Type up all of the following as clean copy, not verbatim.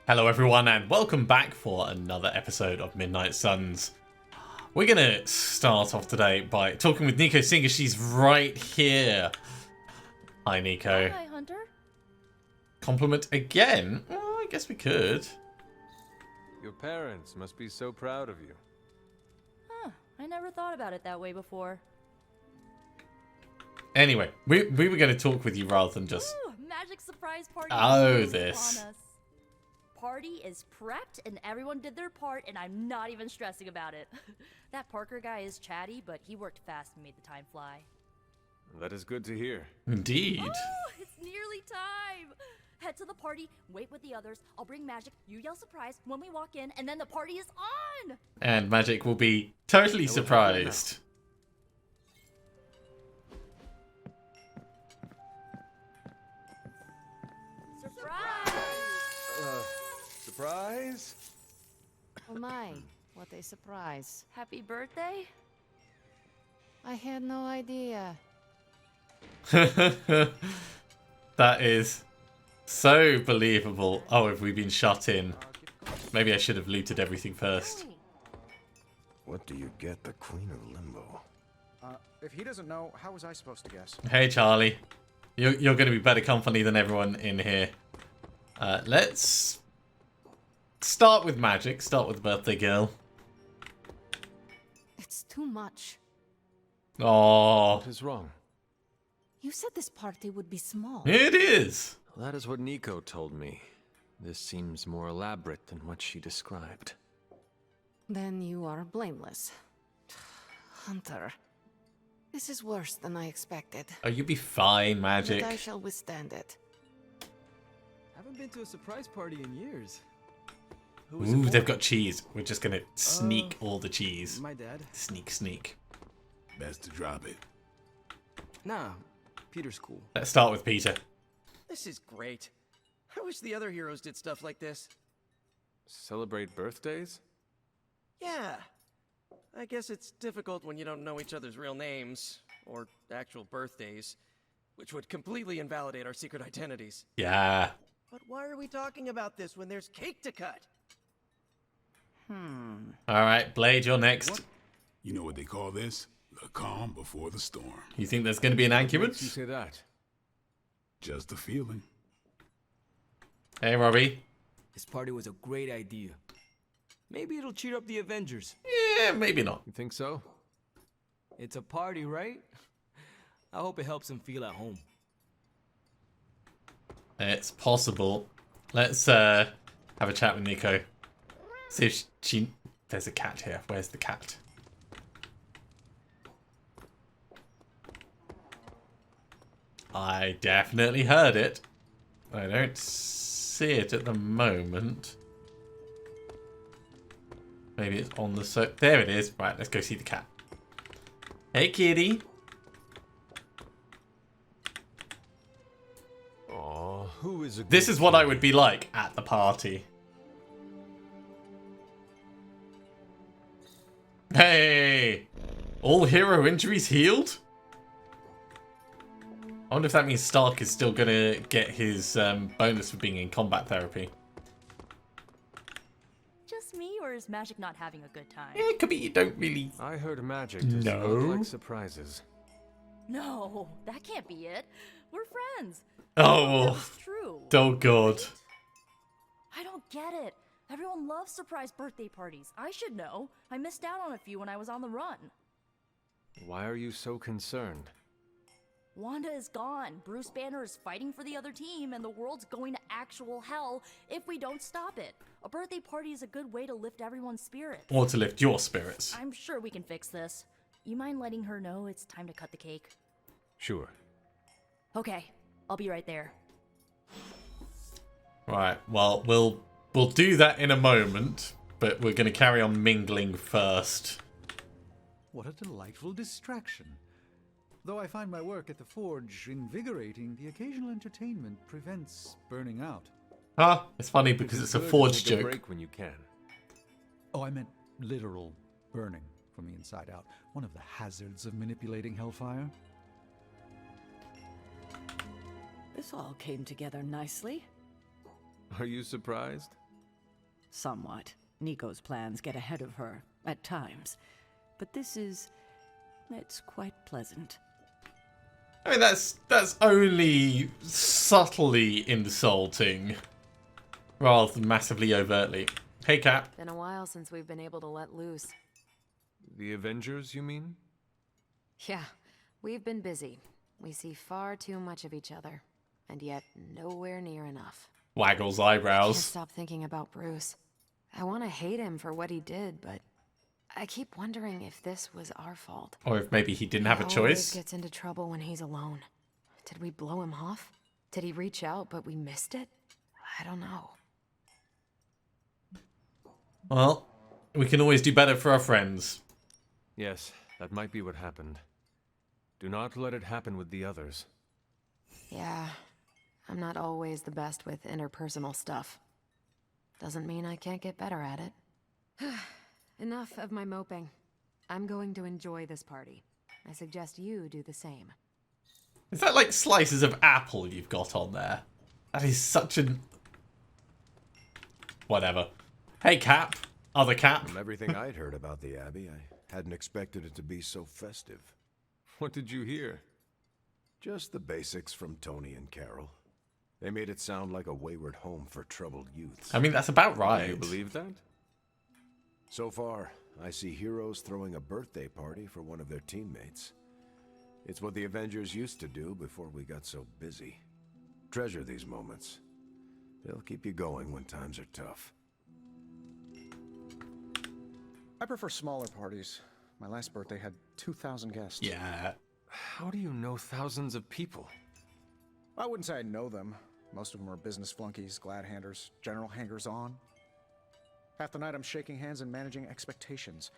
Hello everyone and welcome back for another episode of Midnight Suns. We're going to start off today by talking with Nico, seeing as she's right here. Hi Nico. Hi Hunter. Compliment again? Well, I guess we could. Your parents must be so proud of you. Huh, I never thought about it that way before. Anyway, we were going to talk with you rather than just... Ooh, magic surprise party. Oh, this. On us. Party is prepped and everyone did their part and I'm not even stressing about it. That Parker guy is chatty, but he worked fast and made the time fly. That is good to hear. Indeed. Oh, it's nearly time. Head to the party, wait with the others. I'll bring Magik, you yell surprise when we walk in, and then the party is on! And Magik will be totally surprised. Surprise? Oh my, what a surprise. Happy birthday? I had no idea. That is so believable. Oh, have we been shut in? Maybe I should have looted everything first. What do you get the Queen of Limbo? If he doesn't know, how was I supposed to guess? Hey Charlie, you're going to be better company than everyone in here. Let's start with Magik. Start with the birthday girl. It's too much. Oh, What is wrong? You said this party would be small. it is. That is what Nico told me. This seems more elaborate than what she described. Then you are blameless. Hunter, this is worse than I expected. Oh, you'll be fine, But I Magik. shall withstand it. Haven't been to a surprise party in years. Ooh, they've got cheese. We're just going to sneak all the cheese. My dad. Sneak, sneak. Best to drop it. Nah, Peter's cool. Let's start with Peter. This is great. I wish the other heroes did stuff like this. Celebrate birthdays? Yeah. I guess it's difficult when you don't know each other's real names, or actual birthdays, which would completely invalidate our secret identities. Yeah. But why are we talking about this when there's cake to cut? All right, Blade, you're next. You know what they call this? The calm before the storm. You think there's going to be an Makes you argument? say that? Just a feeling. Hey, Robbie. This party was a great idea. Maybe it'll cheer up the Avengers. Yeah, maybe not. You think so? It's a party, right? I hope it helps them feel at home. It's possible. Let's have a chat with Nico. See if she... There's a cat here. Where's the cat? I definitely heard it. I don't see it at the moment. Maybe it's on the... There it is. Right, let's go see the cat. Hey, kitty. Aw, who is a This good is what I kitty? would be like at the party. Hey! All hero injuries healed? I wonder if that means Stark is still going to get his bonus for being in combat therapy. Just me, or is Magik not having a good time? Yeah, it could be you don't really... I heard Magic does No. not like surprises. No, that can't be it. We're friends. Oh, That's true. oh god. I don't get it. Everyone loves surprise birthday parties. I should know. I missed out on a few when I was on the run. Why are you so concerned? Wanda is gone. Bruce Banner is fighting for the other team, and the world's going to actual hell if we don't stop it. A birthday party is a good way to lift everyone's spirits. Or to lift your spirits. I'm sure we can fix this. You mind letting her know it's time to cut the cake? Sure. Okay, I'll be right there. Right, well, we'll do that in a moment, but we're going to carry on mingling first. What a delightful distraction. Though I find my work at the forge invigorating, the occasional entertainment prevents burning out. Ah, it's funny because it's a Good to forged take a joke. break when you can. Oh, I meant literal burning from the inside out. One of the hazards of manipulating hellfire. This all came together nicely. Are you surprised? somewhat. Nico's plans get ahead of her, at times. But it's quite pleasant. I mean, that's only subtly insulting, rather than massively overtly. Hey, Cap. Been a while since we've been able to let loose. The Avengers, you mean? Yeah, we've been busy. We see far too much of each other, and yet nowhere near enough. Waggles I eyebrows. can't stop thinking about Bruce. I want to hate him for what he did, but I keep wondering if this was our fault. Or if maybe he didn't have a He always choice. gets into trouble when he's alone. Did we blow him off? Did he reach out, but we missed it? I don't know. Well, we can always do better for our friends. Yes, that might be what happened. Do not let it happen with the others. Yeah, I'm not always the best with interpersonal stuff. Doesn't mean I can't get better at it. Enough of my moping. I'm going to enjoy this party. I suggest you do the same. Is that like slices of apple you've got on there? That is such an... Whatever. Hey, Cap. Other Cap. From everything I'd heard about the Abbey, I hadn't expected it to be so festive. What did you hear? Just the basics from Tony and Carol. They made it sound like a wayward home for troubled youths. I mean, that's about right. Do you believe that? So far, I see heroes throwing a birthday party for one of their teammates. It's what the Avengers used to do before we got so busy. Treasure these moments. They'll keep you going when times are tough. I prefer smaller parties. My last birthday had 2,000 guests. Yeah. How do you know thousands of people? I wouldn't say I know them. Most of them are business flunkies, glad-handers, general hangers-on. Half the night I'm shaking hands and managing expectations.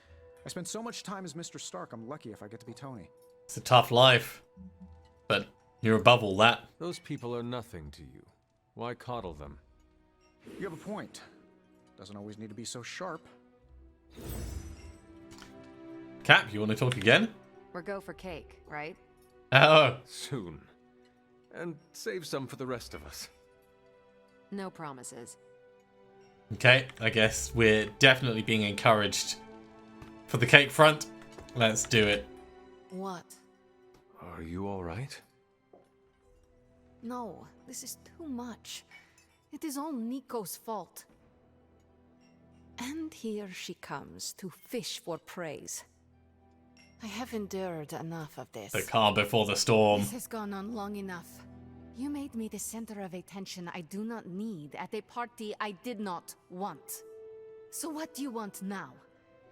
I spend so much time as Mr. Stark, I'm lucky if I get to be Tony. It's a tough life. But you're above all that. Those people are nothing to you. Why coddle them? You have a point. Doesn't always need to be so sharp. Cap, you want to talk again? We're go for cake, right? Oh. Soon. And save some for the rest of us. No promises. Okay, I guess we're definitely being encouraged for the cake front. Let's do it. What? Are you alright? No, this is too much. It is all Nico's fault. And here she comes to fish for praise. I have endured enough of this. The calm before the storm. This has gone on long enough. You made me the center of attention I do not need at a party I did not want. So what do you want now?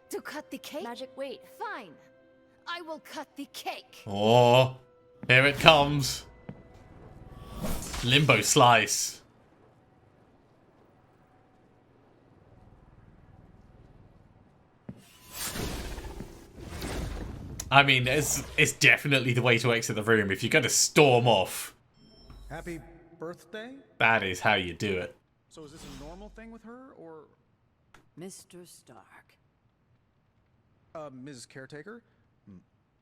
To cut the cake? Magik, wait. Fine. I will cut the cake. Oh, here it comes. Limbo slice. I mean, it's definitely the way to exit the room. If you're going to storm off, Happy birthday? that is how you do it. So is this a normal thing with her, or... Mr. Stark. Ms. Caretaker?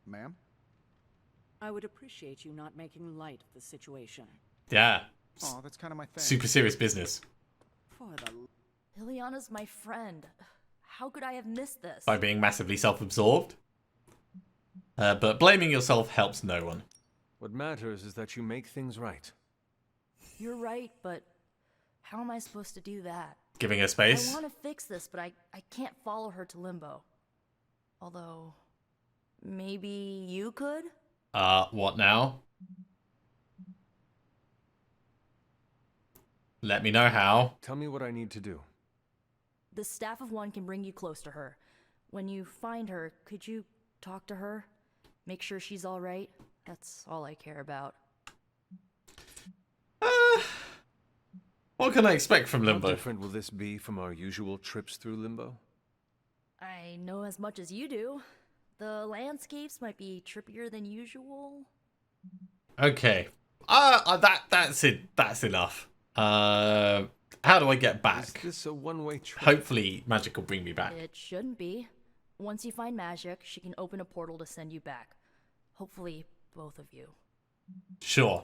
Ma'am? I would appreciate you not making light of the situation. Yeah. Aw, that's kind of my thing. Super serious business. For the... Ileana's my friend. How could I have missed this? By being massively self-absorbed. But blaming yourself helps no one. What matters is that you make things right. You're right, but how am I supposed to do that? Giving her space. I want to fix this, but I can't follow her to Limbo. Although, maybe you could? What now? Let me know how. Tell me what I need to do. The Staff of One can bring you close to her. When you find her, could you talk to her? Make sure she's alright? That's all I care about. What can I expect from Limbo? How different will this be from our usual trips through Limbo? I know as much as you do. The landscapes might be trippier than usual. Okay. That's it. That's enough. How do I get back? Is this a one-way trip? Hopefully Magik will bring me back. It shouldn't be. Once you find Magik, she can open a portal to send you back. Hopefully, both of you. Sure.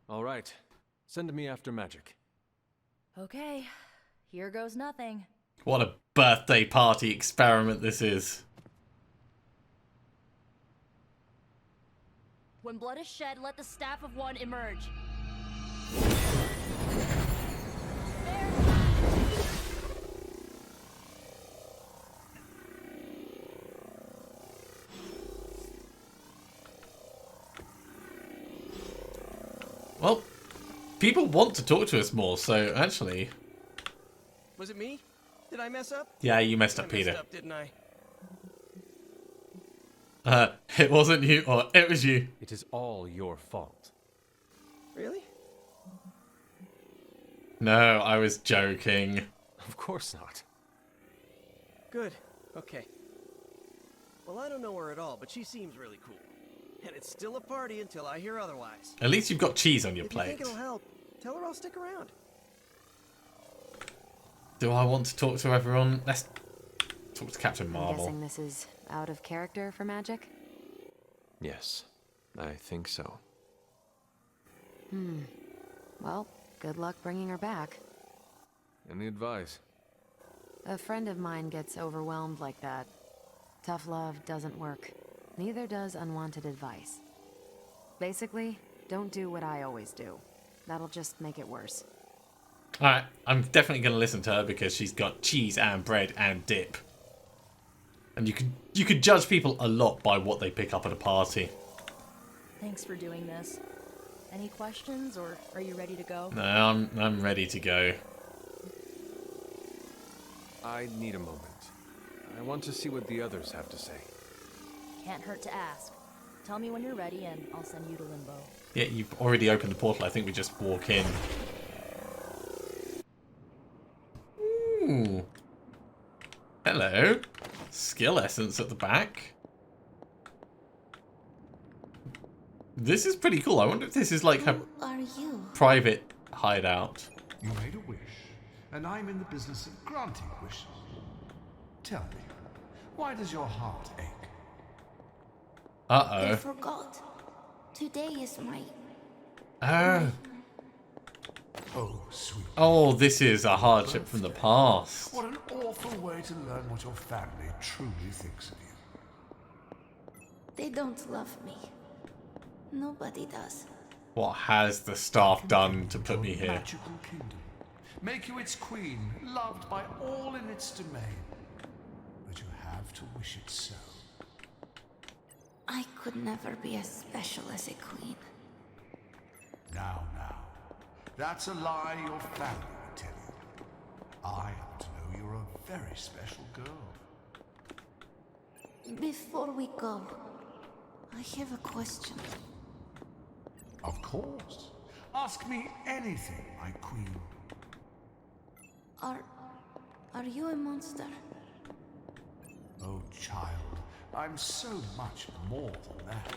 All right. Send me after Magik. Okay, here goes nothing. What a birthday party experiment this is. When blood is shed, let the staff of one emerge. Well, people want to talk to us more, so actually... Was it me? Did I mess up? Yeah, you messed up, Peter. I messed up, didn't I? It wasn't you, or it was you. It is all your fault. Really? No, I was joking. Of course not. Good. Okay. Well, I don't know her at all, but she seems really cool. And it's still a party until I hear otherwise. At least you've got cheese on your If you plate. think it'll help, tell her I'll stick around. Do I want to talk to everyone? Let's talk to Captain I'm Marvel. guessing this is out of character for Magik? Yes, I think so. Well, good luck bringing her back. Any advice? A friend of mine gets overwhelmed like that. Tough love doesn't work. Neither does unwanted advice. Basically, don't do what I always do. That'll just make it worse. Alright, I'm definitely going to listen to her because she's got cheese and bread and dip. And you could judge people a lot by what they pick up at a party. Thanks for doing this. Any questions, or are you ready to go? No, I'm ready to go. I need a moment. I want to see what the others have to say. Can't hurt to ask. Tell me when you're ready and I'll send you to Limbo. Yeah, you've already opened the portal. I think we just walk in. Ooh. Hello. Skill essence at the back. This is pretty cool. I wonder if this is like her private hideout. You made a wish, and I'm in the business of granting wishes. Tell me, why does your heart ache? Uh-oh. I forgot. Today is my... Oh, sweet. Oh, this is a hardship from the past. What an awful way to learn what your family truly thinks of you. They don't love me. Nobody does. What has the staff done to put me here? Magical kingdom. Make you its queen, loved by all in its domain. But you have to wish it so. I could never be as special as a queen. Now. That's a lie your family would tell you. I happen to know you're a very special girl. Before we go, I have a question. Of course. Ask me anything, my queen. Are you a monster? Oh, child, I'm so much more than that.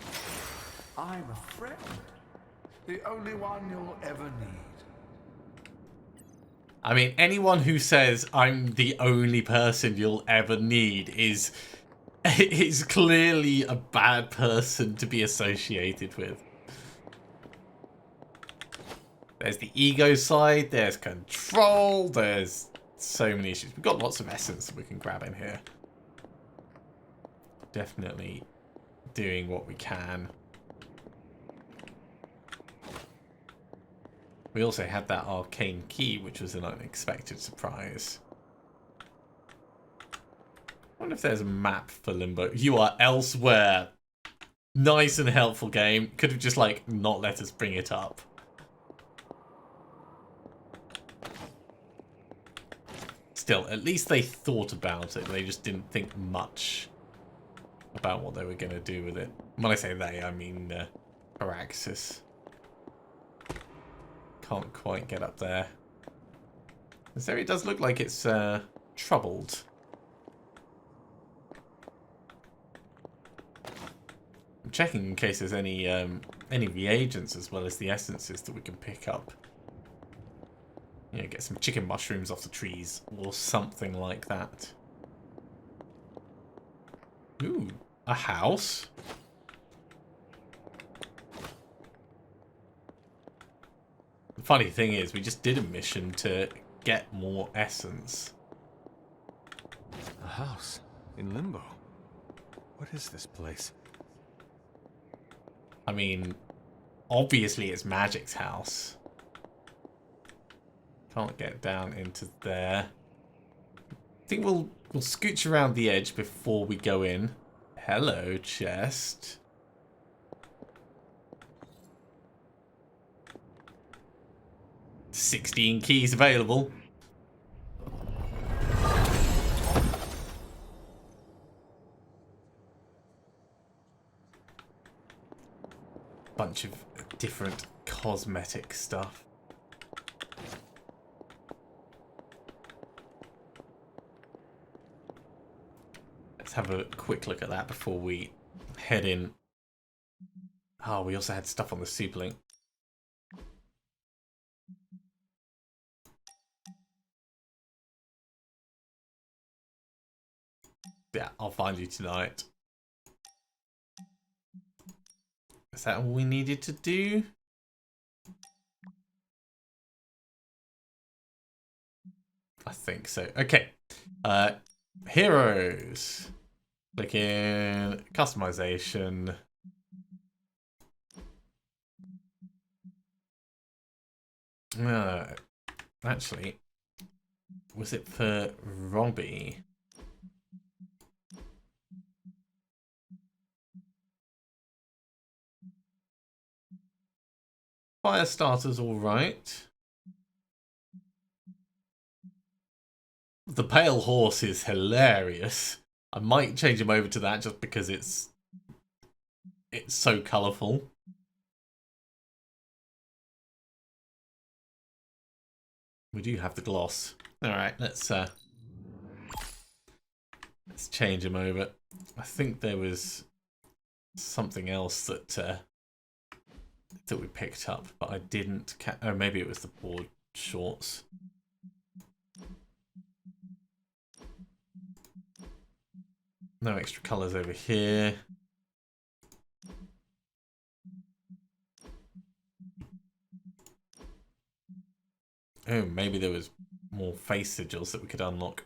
I'm a friend. The only one you'll ever need. I mean, anyone who says I'm the only person you'll ever need is clearly a bad person to be associated with. There's the ego side, there's control, there's so many issues. We've got lots of essence that we can grab in here. Definitely doing what we can. We also had that arcane key, which was an unexpected surprise. I wonder if there's a map for Limbo. You are elsewhere. Nice and helpful game. Could have just, like, not let us bring it up. Still, at least they thought about it. They just didn't think much about what they were going to do with it. When I say they, I mean Paraxis. Can't quite get up there. This area does look like it's troubled. I'm checking in case there's any reagents as well as the essences that we can pick up. You know, get some chicken mushrooms off the trees or something like that. Ooh, a house. The funny thing is, we just did a mission to get more essence. house in Limbo. What is this place? I mean, obviously it's Magik's house. Can't get down into there. I think we'll scooch around the edge before we go in. Hello, chest. $16 keys available. Bunch of different cosmetic stuff. Let's have a quick look at that before we head in. Oh, we also had stuff on the Superlink. Yeah, I'll find you tonight. Is that all we needed to do? I think so. Okay. Heroes. Click in customization. Actually, was it for Robbie? Firestarter's alright. The Pale Horse is hilarious. I might change him over to that just because it's so colourful. We do have the gloss. Alright, let's change him over. I think there was something else that we picked up, but I didn't oh, maybe it was the board shorts. No extra colours over here. Oh, maybe there was more face sigils that we could unlock.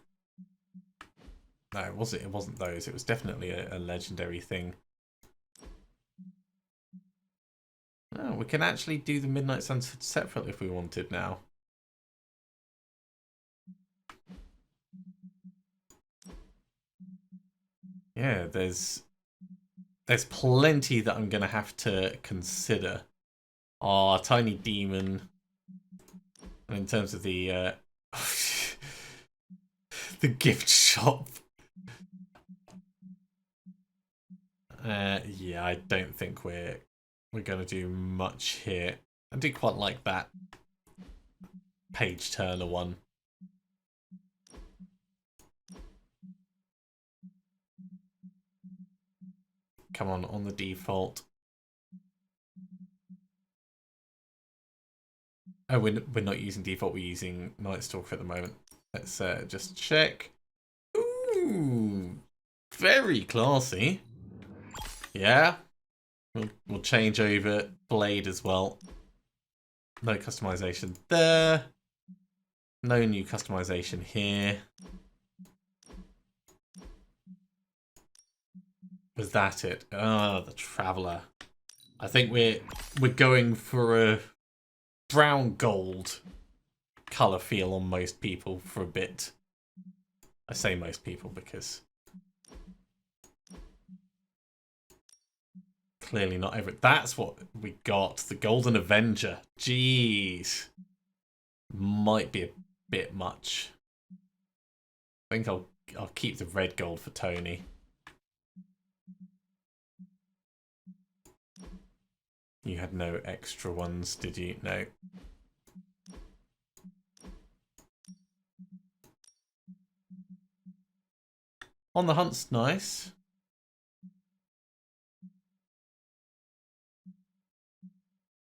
No, it wasn't those. It was definitely a legendary thing. Oh, we can actually do the Midnight Suns separately if we wanted now. Yeah, there's plenty that I'm going to have to consider. Our Tiny Demon. And in terms of the the gift shop. Yeah, I don't think we're going to do much here. I do quite like that page turner one. Come on the default. Oh, we're not using default, we're using Night Stalker at the moment. Let's just check. Ooh, very classy. Yeah. We'll change over Blade as well. No customization there. No new customization here. Was that it? Ah, the Traveller. I think we're going for a brown gold colour feel on most people for a bit. I say most people because clearly not every. That's what we got. The Golden Avenger. Jeez. Might be a bit much. I think I'll keep the red gold for Tony. You had no extra ones, did you? No. On the Hunt's nice.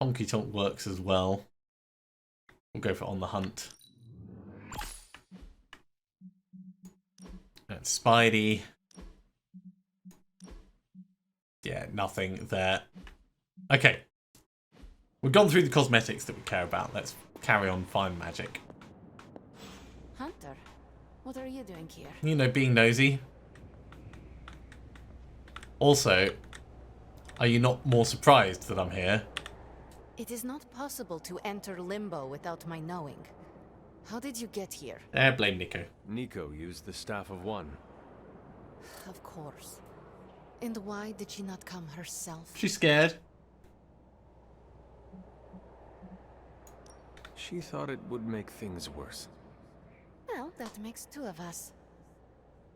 Honky Tonk works as well. We'll go for On the Hunt. And Spidey. Yeah, nothing there. Okay. We've gone through the cosmetics that we care about. Let's carry on, find Magik. Hunter, What are you doing here? You know, being nosy. Also, are you not more surprised that I'm here? It is not possible to enter Limbo without my knowing. How did you get here? Blame Nico. Nico used the Staff of One. Of course. And why did she not come herself? She's scared. She thought it would make things worse. Well, that makes two of us.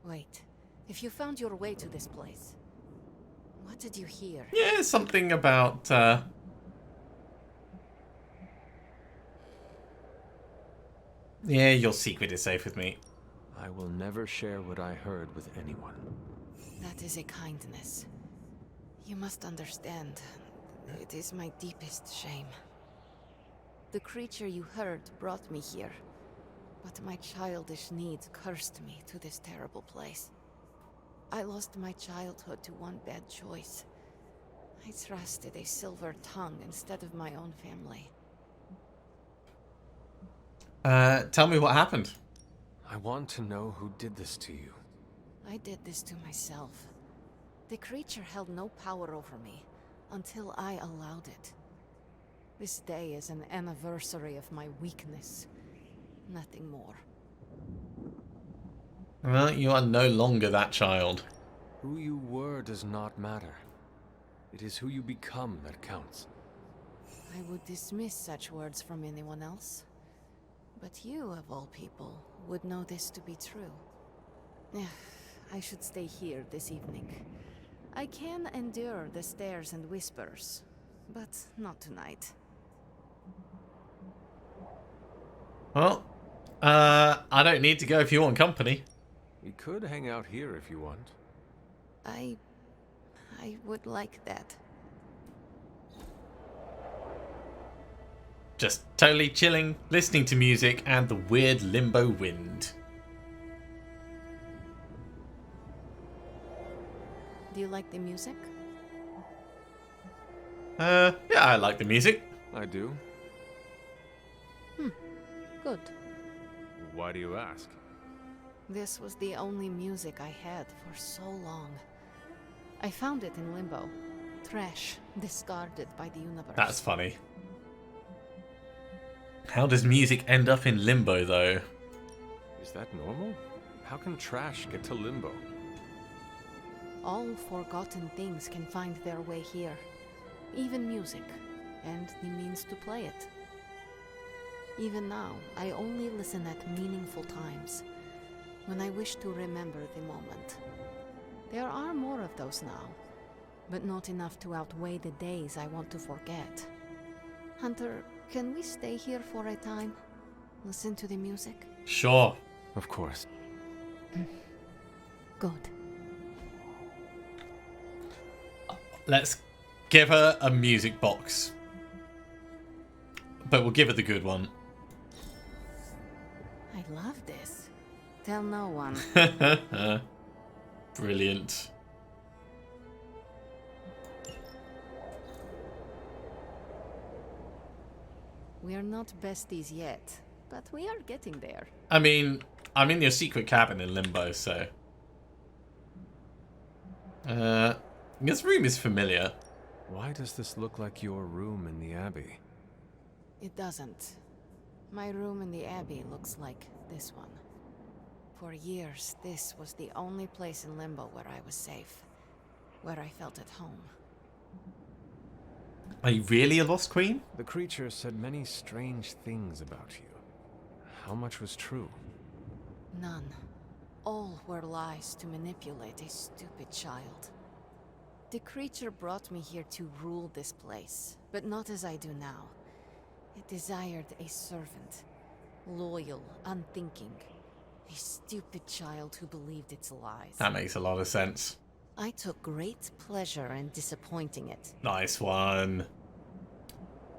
Wait, if you found your way to this place, what did you hear? Yeah, something about, Yeah, your secret is safe with me. I will never share what I heard with anyone. That is a kindness. You must understand, it is my deepest shame. The creature you heard brought me here, but my childish needs cursed me to this terrible place. I lost my childhood to one bad choice. I trusted a silver tongue instead of my own family. Tell me what happened. I want to know who did this to you. I did this to myself. The creature held no power over me until I allowed it. This day is an anniversary of my weakness. Nothing more. Well, you are no longer that child. Who you were does not matter. It is who you become that counts. I would dismiss such words from anyone else. But you, of all people, would know this to be true. I should stay here this evening. I can endure the stares and whispers, but not tonight. Well, I don't need to go if you want company. We could hang out here if you want. I would like that. Just totally chilling, listening to music and the weird Limbo wind. Do you like the music? Yeah, I like the music. I do. Good. Why do you ask? This was the only music I had for so long. I found it in Limbo. Trash, discarded by the universe. That's funny. How does music end up in Limbo, though? Is that normal? How can trash get to Limbo? All forgotten things can find their way here. Even music, and the means to play it. Even now, I only listen at meaningful times, when I wish to remember the moment. There are more of those now, but not enough to outweigh the days I want to forget. Hunter, can we stay here for a time? Listen to the music? Sure. Of course. Good. Let's give her a music box. But we'll give her the good one. I love this. Tell no one. Brilliant. We are not besties yet, but we are getting there. I mean, I'm in your secret cabin in Limbo, so... this room is familiar. Why does this look like your room in the Abbey? It doesn't. My room in the Abbey looks like this one. For years, this was the only place in Limbo where I was safe. Where I felt at home. Are you really a Lost Queen? The creature said many strange things about you. How much was true? None. All were lies to manipulate a stupid child. The creature brought me here to rule this place, but not as I do now. It desired a servant. Loyal, unthinking. A stupid child who believed its lies. That makes a lot of sense. I took great pleasure in disappointing it. Nice one.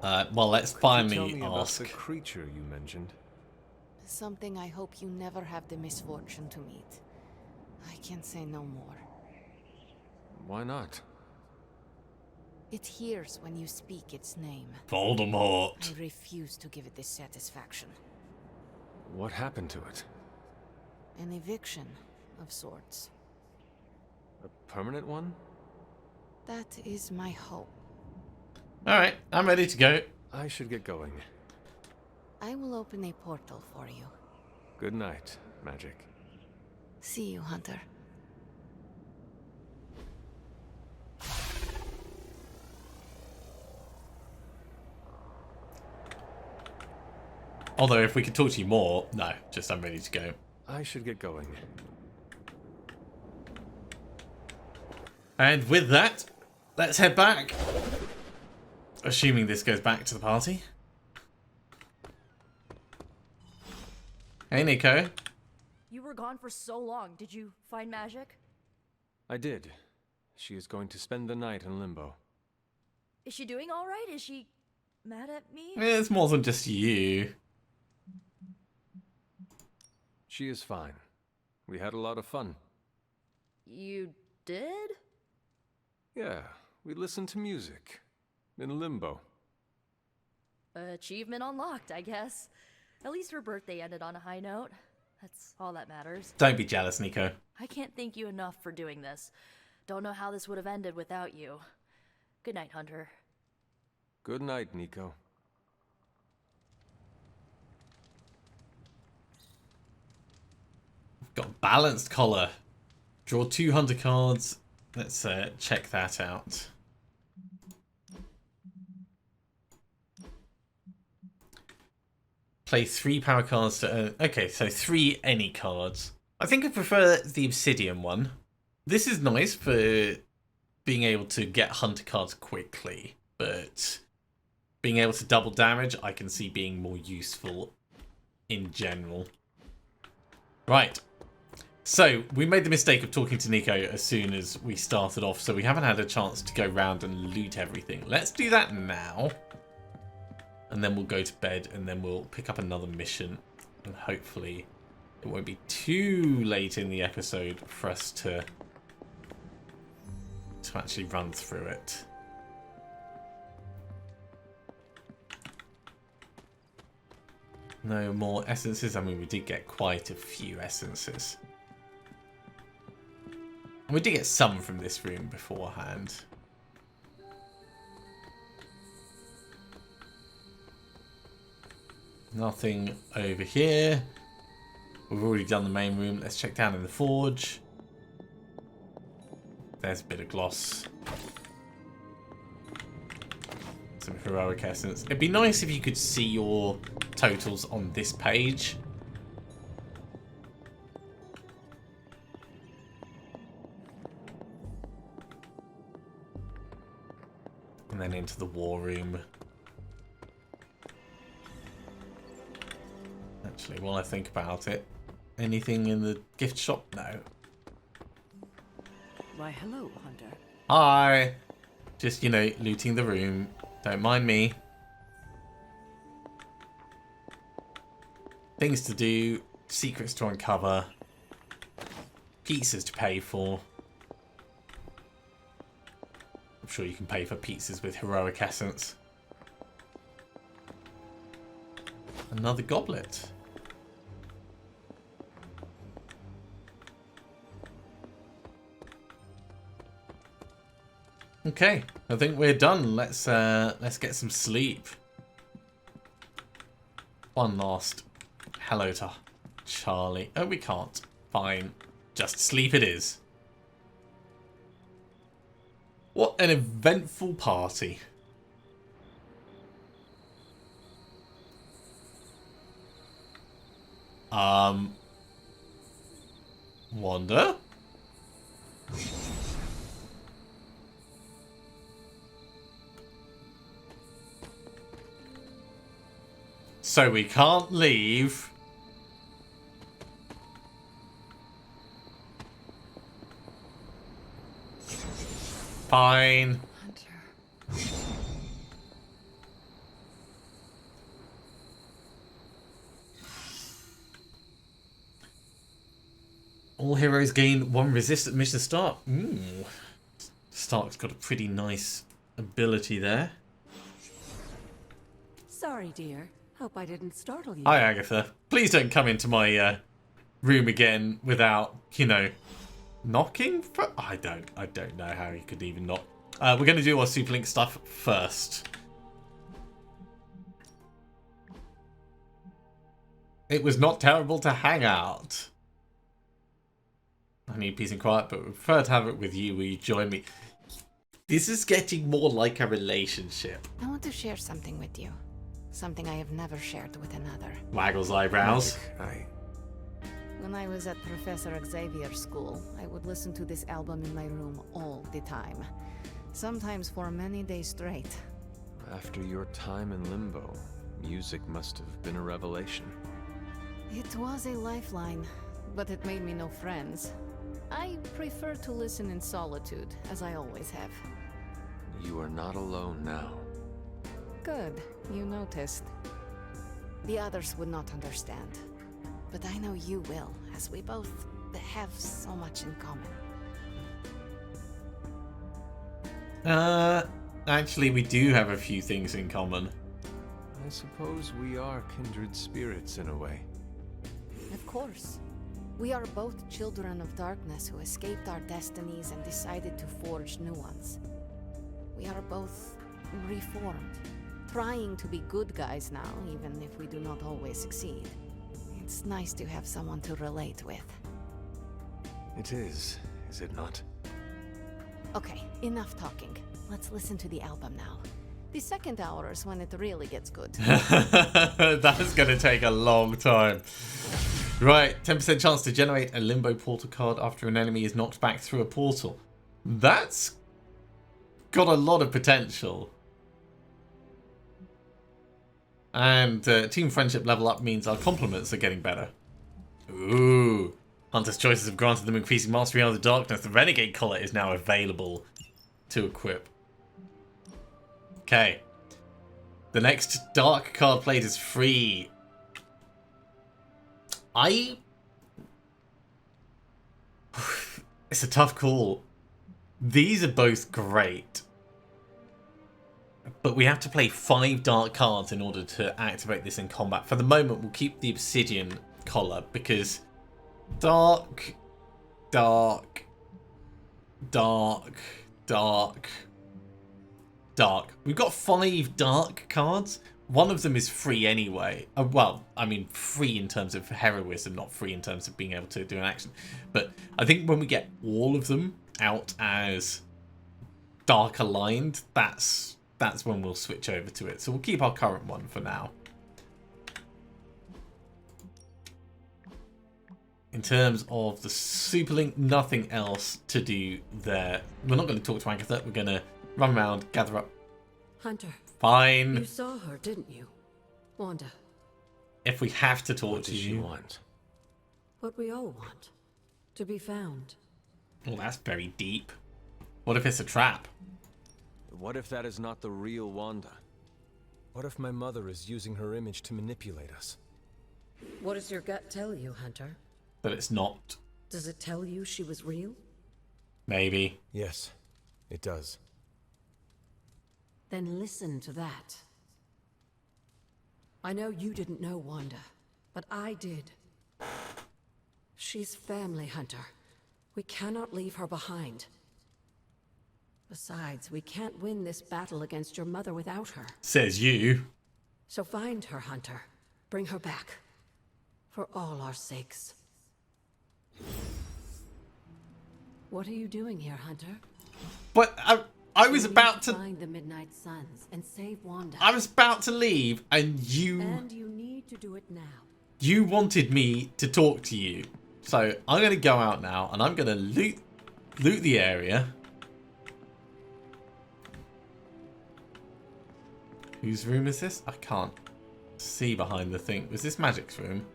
Well, let's Could finally you tell me about ask. the creature you mentioned? Something I hope you never have the misfortune to meet. I can say no more. Why not? It hears when you speak its name. Voldemort. I refuse to give it this satisfaction. What happened to it? An eviction of sorts. A permanent one? That is my hope. Alright, I'm ready to go. I should get going. I will open a portal for you. Good night, Magik. See you, Hunter. Although if we could talk to you more, no, just I'm ready to go. I should get going. And with that, let's head back. Assuming this goes back to the party. Hey, Nico. You were gone for so long. Did you find Magik? I did. She is going to spend the night in Limbo. Is she doing all right? Is she mad at me? It's more than just you. She is fine. We had a lot of fun. You did? Yeah, we listened to music. In Limbo. Achievement unlocked, I guess. At least her birthday ended on a high note. That's all that matters. Don't be jealous, Nico. I can't thank you enough for doing this. Don't know how this would have ended without you. Good night, Hunter. Good night, Nico. Got balanced collar. Draw 2 hunter cards. Let's check that out. Play 3 power cards to earn... Okay, so 3 any cards. I think I prefer the obsidian one. This is nice for being able to get hunter cards quickly, but being able to double damage I can see being more useful in general. Right. So, we made the mistake of talking to Nico as soon as we started off, so we haven't had a chance to go round and loot everything. Let's do that now. And then we'll go to bed, and then we'll pick up another mission. And hopefully it won't be too late in the episode for us to actually run through it. No more essences. I mean, we did get quite a few essences. And we did get some from this room beforehand. Nothing over here. We've already done the main room. Let's check down in the forge. There's a bit of gloss. Some heroic essence. It'd be nice if you could see your totals on this page. And then into the war room. Actually, while I think about it, anything in the gift shop? No. Why, hello, Hunter. Hi. Just, you know, looting the room. Don't mind me. Things to do, secrets to uncover, pizzas to pay for. I'm sure you can pay for pizzas with heroic essence. Another goblet. Okay, I think we're done. Let's get some sleep. One last hello to Charlie. Oh, we can't. Fine. Just sleep it is. What an eventful party. Wanda? So we can't leave. Fine. All heroes gain 1 resist at mission start. Stark's got a pretty nice ability there. Sorry, dear. Hope I didn't startle you. Hi, Agatha. Please don't come into my room again without, you know, knocking? I don't know how you could even knock. We're going to do our Superlink stuff first. It was not terrible to hang out. I need peace and quiet, but would prefer to have it with you. Will you join me? This is getting more like a relationship. I want to share something with you. Something I have never shared with another. Waggles eyebrows. When I was at Professor Xavier's school, I would listen to this album in my room all the time. Sometimes for many days straight. After your time in Limbo, music must have been a revelation. It was a lifeline, but it made me no friends. I prefer to listen in solitude, as I always have. You are not alone now. Good, you noticed. The others would not understand. But I know you will, as we both have so much in common. Actually, we do have a few things in common. I suppose we are kindred spirits in a way. Of course. We are both children of darkness who escaped our destinies and decided to forge new ones. We are both reformed, trying to be good guys now, even if we do not always succeed. It's nice to have someone to relate with. It is it not? Okay, enough talking. Let's listen to the album now. The second hour is when it really gets good. That's going to take a long time. Right, 10% chance to generate a Limbo portal card after an enemy is knocked back through a portal. That's got a lot of potential. And team friendship level up means our compliments are getting better. Ooh. Hunter's choices have granted them increasing mastery over the darkness. The Renegade collar is now available to equip. Okay. The next dark card played is free. It's a tough call. These are both great. But we have to play 5 dark cards in order to activate this in combat. For the moment, we'll keep the Obsidian collar because dark, dark, dark, dark, dark. We've got 5 dark cards. One of them is free anyway. Well, I mean free in terms of heroism, not free in terms of being able to do an action. But I think when we get all of them out as dark aligned, that's when we'll switch over to it. So we'll keep our current one for now. In terms of the Superlink, nothing else to do there. We're not going to talk to Agatha. We're going to run around, gather up. Hunter. Fine. You saw her, didn't you? Wanda. If we have to talk What to does you. she want? What we all want. To be found. Well, that's very deep. What if it's a trap? What if that is not the real Wanda? What if my mother is using her image to manipulate us? What does your gut tell you, Hunter? That it's not. Does it tell you she was real? Maybe. Yes, it does. Then listen to that. I know you didn't know Wanda, but I did. She's family, Hunter. We cannot leave her behind. Besides, we can't win this battle against your mother without her. Says you. So find her, Hunter. Bring her back. For all our sakes. What are you doing here, Hunter? But I was about to find the Midnight Suns and save Wanda. I was about to leave and you need to do it now. You wanted me to talk to you. So I'm going to go out now and I'm going to loot the area. Whose room is this? I can't see behind the thing. Was this Magik's room?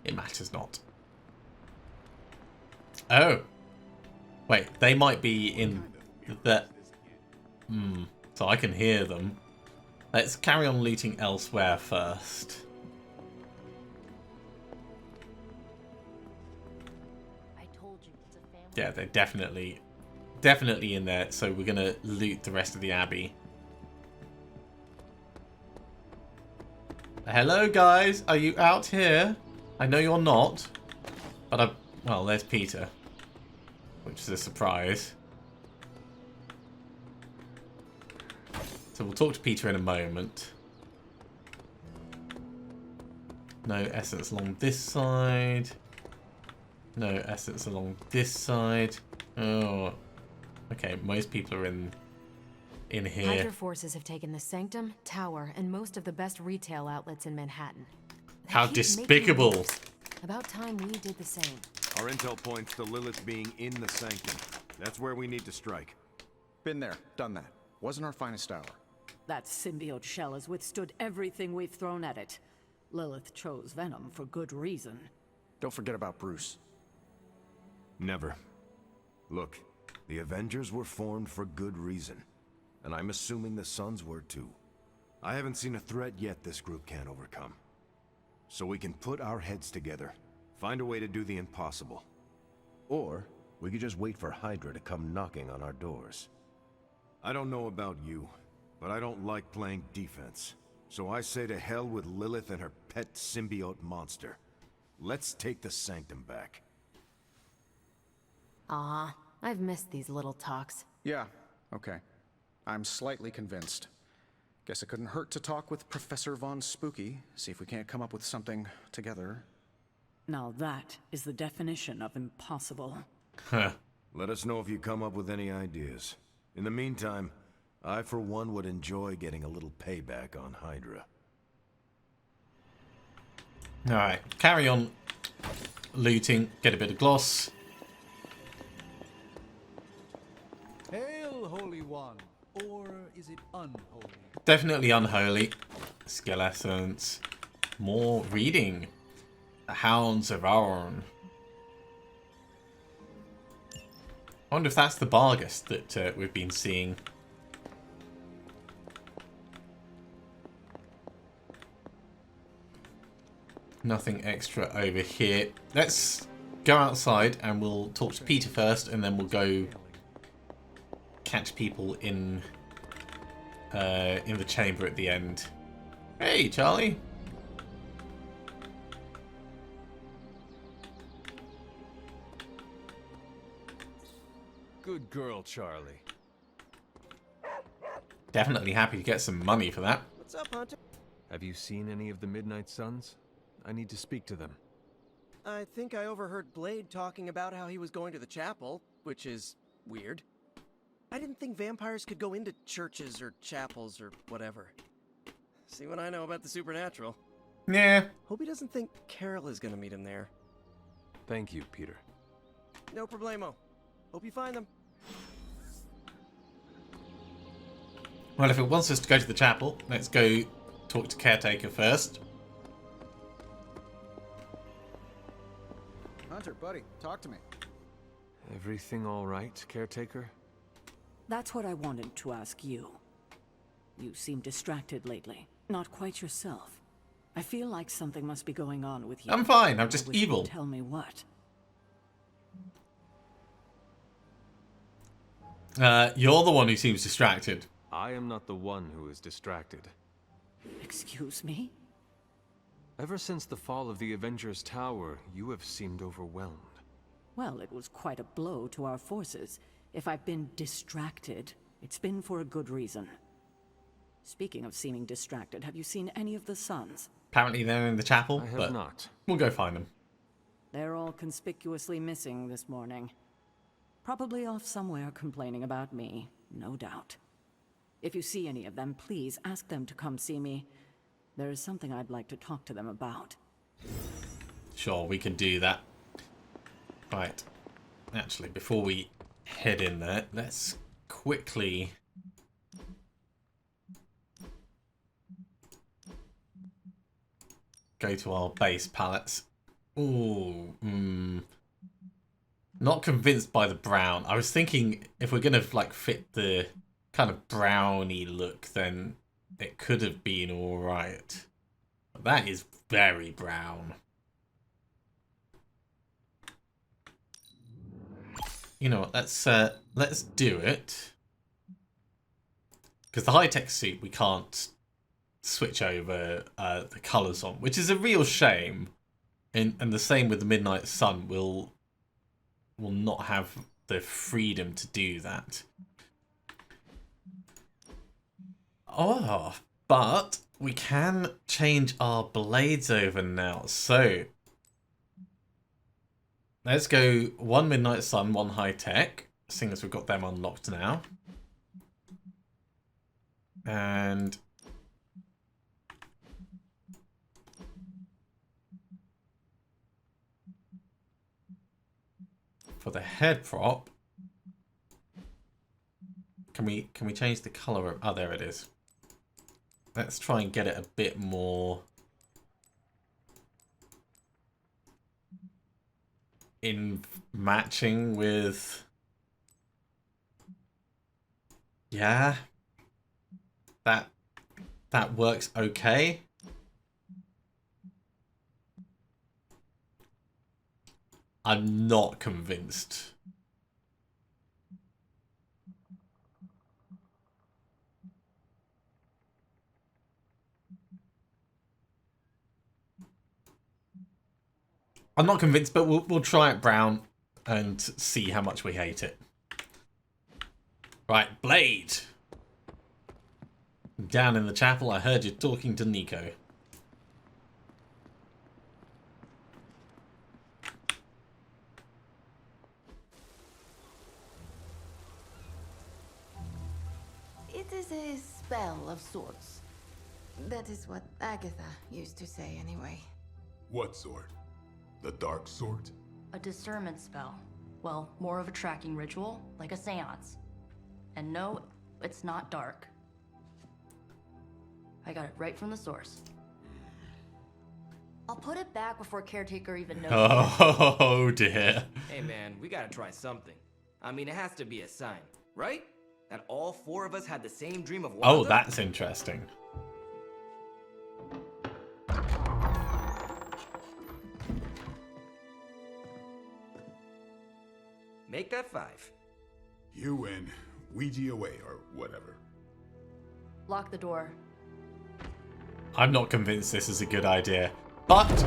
It matters not. Oh. Wait, they might be in the... So I can hear them. Let's carry on looting elsewhere first. I told you it's a family. Yeah, they're definitely in there. So we're going to loot the rest of the Abbey. Hello, guys. Are you out here? I know you're not. But well, there's Peter. Which is a surprise. So we'll talk to Peter in a moment. No essence along this side. No essence along this side. Oh. Okay, most people are in here. Hydra forces have taken the Sanctum, Tower, and most of the best retail outlets in Manhattan. They How keep despicable. making moves. About time we did the same. Our intel points to Lilith being in the Sanctum. That's where we need to strike. Been there, done that. Wasn't our finest hour. That symbiote shell has withstood everything we've thrown at it. Lilith chose Venom for good reason. Don't forget about Bruce. Never. Look, the Avengers were formed for good reason. And I'm assuming the Sons were too. I haven't seen a threat yet this group can't overcome. So we can put our heads together, find a way to do the impossible. Or we could just wait for Hydra to come knocking on our doors. I don't know about you, but I don't like playing defense. So I say to hell with Lilith and her pet symbiote monster. Let's take the Sanctum back. Aw, I've missed these little talks. Yeah, okay. I'm slightly convinced. Guess it couldn't hurt to talk with Professor Von Spooky, see if we can't come up with something together. Now that is the definition of impossible. Huh. Let us know if you come up with any ideas. In the meantime, I for one would enjoy getting a little payback on Hydra. Alright, carry on looting, get a bit of gloss. Hail, Holy One! Or is it unholy? Definitely unholy. Skill essence. More reading. The Hounds of Auron. I wonder if that's the Bargus that we've been seeing. Nothing extra over here. Let's go outside and we'll talk to Peter first, and then we'll go catch people in the chamber at the end. Hey, Charlie. Good girl, Charlie. Definitely happy to get some money for that. What's up, Hunter? Have you seen any of the Midnight Suns? I need to speak to them. I think I overheard Blade talking about how he was going to the chapel, which is weird. I didn't think vampires could go into churches or chapels or whatever. See what I know about the supernatural. Yeah. Hope he doesn't think Carol is gonna meet him there. Thank you, Peter. No problemo. Hope you find them. Well, if it wants us to go to the chapel, let's go talk to Caretaker first. Hunter, buddy, talk to me. Everything all right, Caretaker? That's what I wanted to ask you. You seem distracted lately. Not quite yourself. I feel like something must be going on with you. I'm fine. I'm just I wish evil. you'd tell me what. You're the one who seems distracted. I am not the one who is distracted. Excuse me? Ever since the fall of the Avengers Tower, you have seemed overwhelmed. Well, it was quite a blow to our forces. If I've been distracted, it's been for a good reason. Speaking of seeming distracted, have you seen any of the Suns? Apparently they're in the chapel, I have but not. We'll go find them. They're all conspicuously missing this morning. Probably off somewhere complaining about me, no doubt. If you see any of them, please ask them to come see me. There is something I'd like to talk to them about. Sure, we can do that. Right. Actually, before we head in there, let's quickly go to our base palettes. Ooh, not convinced by the brown. I was thinking if we're gonna like fit the kind of browny look, then it could have been all right. But that is very brown. You know what? Let's do it. Because the high-tech suit we can't switch over the colours on, which is a real shame. And the same with the Midnight Sun, will not have the freedom to do that. Oh, but we can change our blades over now. So let's go one Midnight Sun, one high tech, seeing as we've got them unlocked now. And for the head prop, can we change the color of, oh, there it is. Let's try and get it a bit more in matching with, yeah, that works okay. I'm not convinced. I'm not convinced, but we'll try it brown and see how much we hate it. Right, Blade. Down in the chapel, I heard you talking to Nico. It is a spell of sorts. That is what Agatha used to say anyway. What sort? The dark sort? A discernment spell. Well, more of a tracking ritual, like a seance. And no, it's not dark. I got it right from the source. I'll put it back before Caretaker even knows. Oh dear. Hey man, we gotta try something. I mean, it has to be a sign, right? That all four of us had the same dream of Wanda? Oh, that's interesting. Make that 5. You win. Ouija away, or whatever. Lock the door. I'm not convinced this is a good idea, but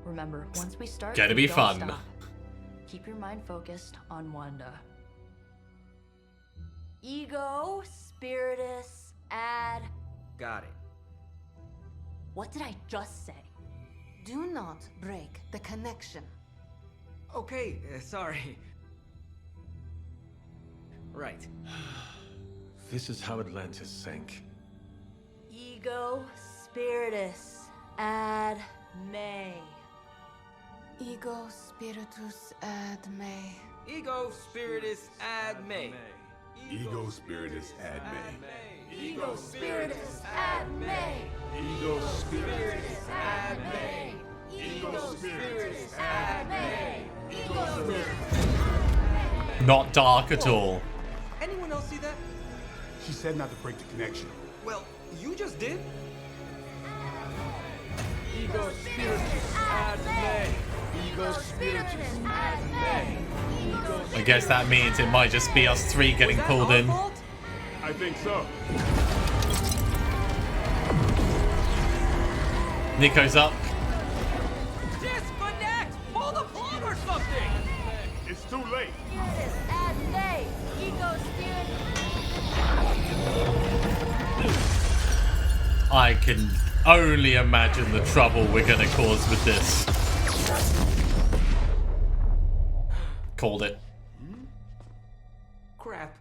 Remember, once we start, gotta we be don't fun. stop. Keep your mind focused on Wanda. Ego, Spiritus, add. Got it. What did I just say? Do not break the connection. Okay, sorry. Right. This is how Atlantis sank. Ego, Spiritus, add, May. Ego spiritus ad me. Ego spiritus ad me. Ego spiritus ad me. Ego, Spiritus, add, May. Ego spiritus Add, May. Ego spiritus Add, May. Ego, Spiritus. not dark at all. Anyone else see that? She said not to break the connection. Well, you just did. Ego, Spiritus, add, May. Ego, Spiritus, add, May. I guess that means it might just be us three getting pulled in. I think so. Nico's up. Disconnect! Pull the plug or something! It's too late. Spiritus, add, May. Ego, Spiritus. I can only imagine the trouble we're gonna cause with this. Called it. Crap.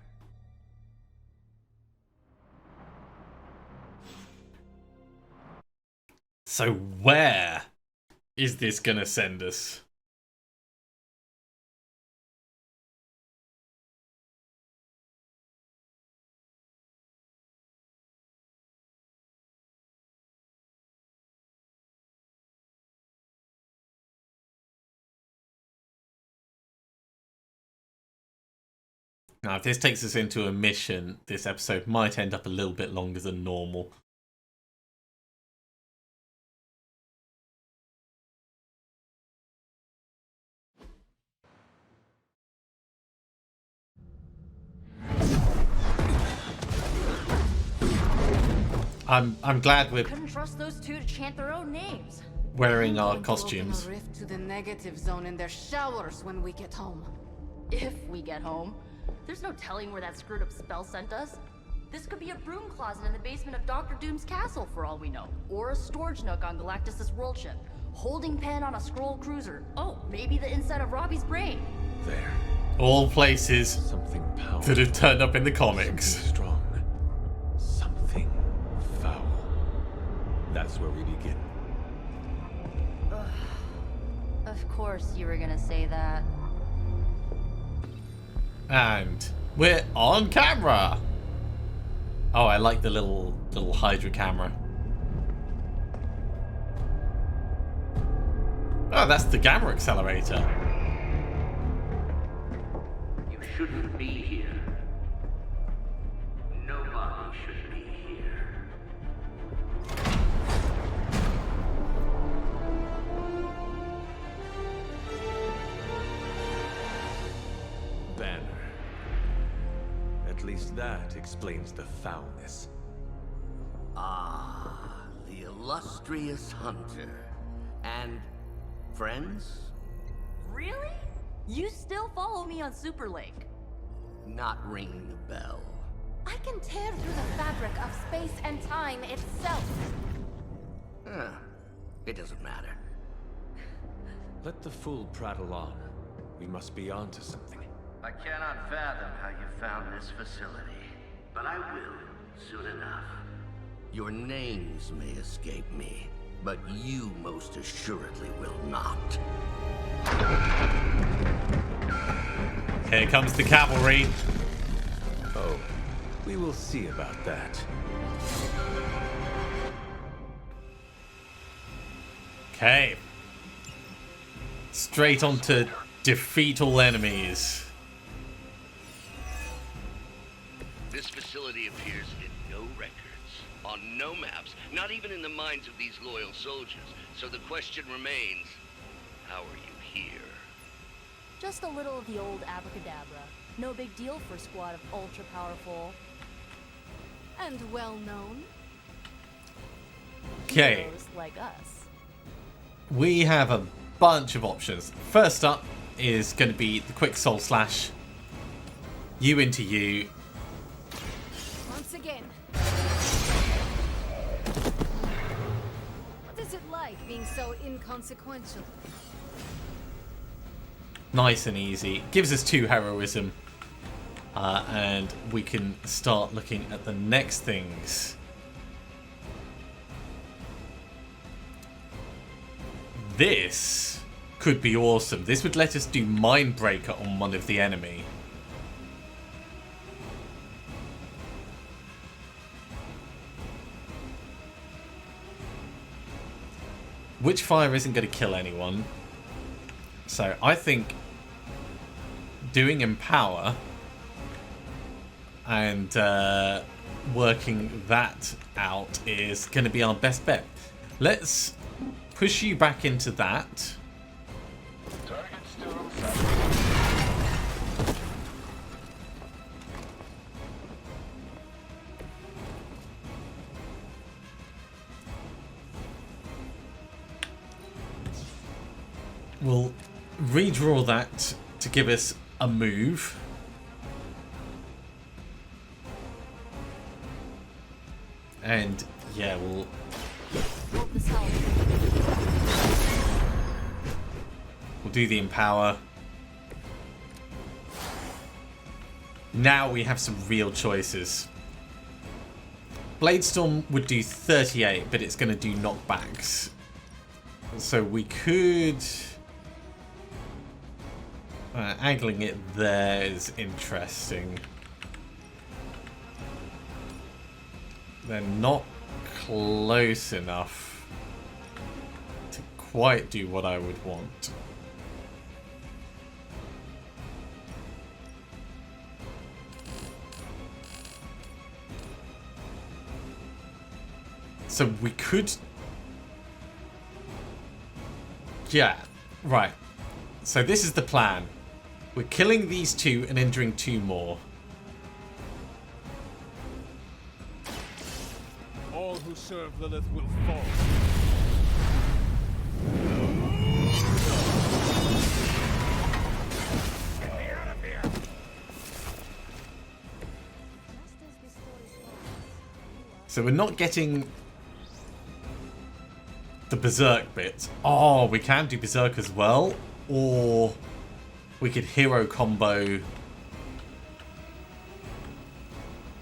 So where is this gonna send us? Now, if this takes us into a mission, this episode might end up a little bit longer than normal. I'm glad we're Couldn't trust those two to chant their own names. wearing our Going to costumes. open a rift to the negative zone in their showers when we get home. If we get home. There's no telling where that screwed up spell sent us. This could be a broom closet in the basement of Dr. Doom's castle for all we know. Or a storage nook on Galactus' world ship. Holding pen on a scroll cruiser. Oh, maybe the inside of Robbie's brain. There. All places Something powerful. that have turned up in the comics. Something strong. Something foul. That's where we begin. Of course you were gonna say that. And we're on camera. Oh, I like the little Hydra camera. Oh, that's the gamma accelerator. You shouldn't be here. Nobody should be here. Banner. At least that explains the foulness. Ah, the illustrious hunter. And friends? Really? You still follow me on Super Lake? Not ringing a bell. I can tear through the fabric of space and time itself. It doesn't matter. Let the fool prattle on. We must be onto something. I cannot fathom how you found this facility, but I will soon enough. Your names may escape me, but you most assuredly will not. Here comes the cavalry. Oh, we will see about that. Okay. Straight on to defeat all enemies. This facility appears in no records, on no maps, not even in the minds of these loyal soldiers. So the question remains, how are you here? Just a little of the old abracadabra. No big deal for a squad of ultra-powerful... And well-known. Okay. heroes like us. We have a bunch of options. First up is going to be the quick soul slash. You into you. Once again. What is it like being so inconsequential? Nice and easy. Gives us 2 heroism. And we can start looking at the next things. This could be awesome. This would let us do Mindbreaker on one of the enemy. Witchfire isn't going to kill anyone. So I think doing Empower and working that out is going to be our best bet. Let's push you back into that. We'll redraw that to give us a move. And yeah, we'll do the Empower. Now we have some real choices. Bladestorm would do 38, but it's going to do knockbacks. So we could... angling it there is interesting. They're not close enough to quite do what I would want. So we could... yeah, right. So this is the plan. We're killing these 2 and injuring 2 more. All who serve Lilith will fall. Get me out of here! So we're not getting the Berserk bit. Oh, we can do Berserk as well. Or we could hero combo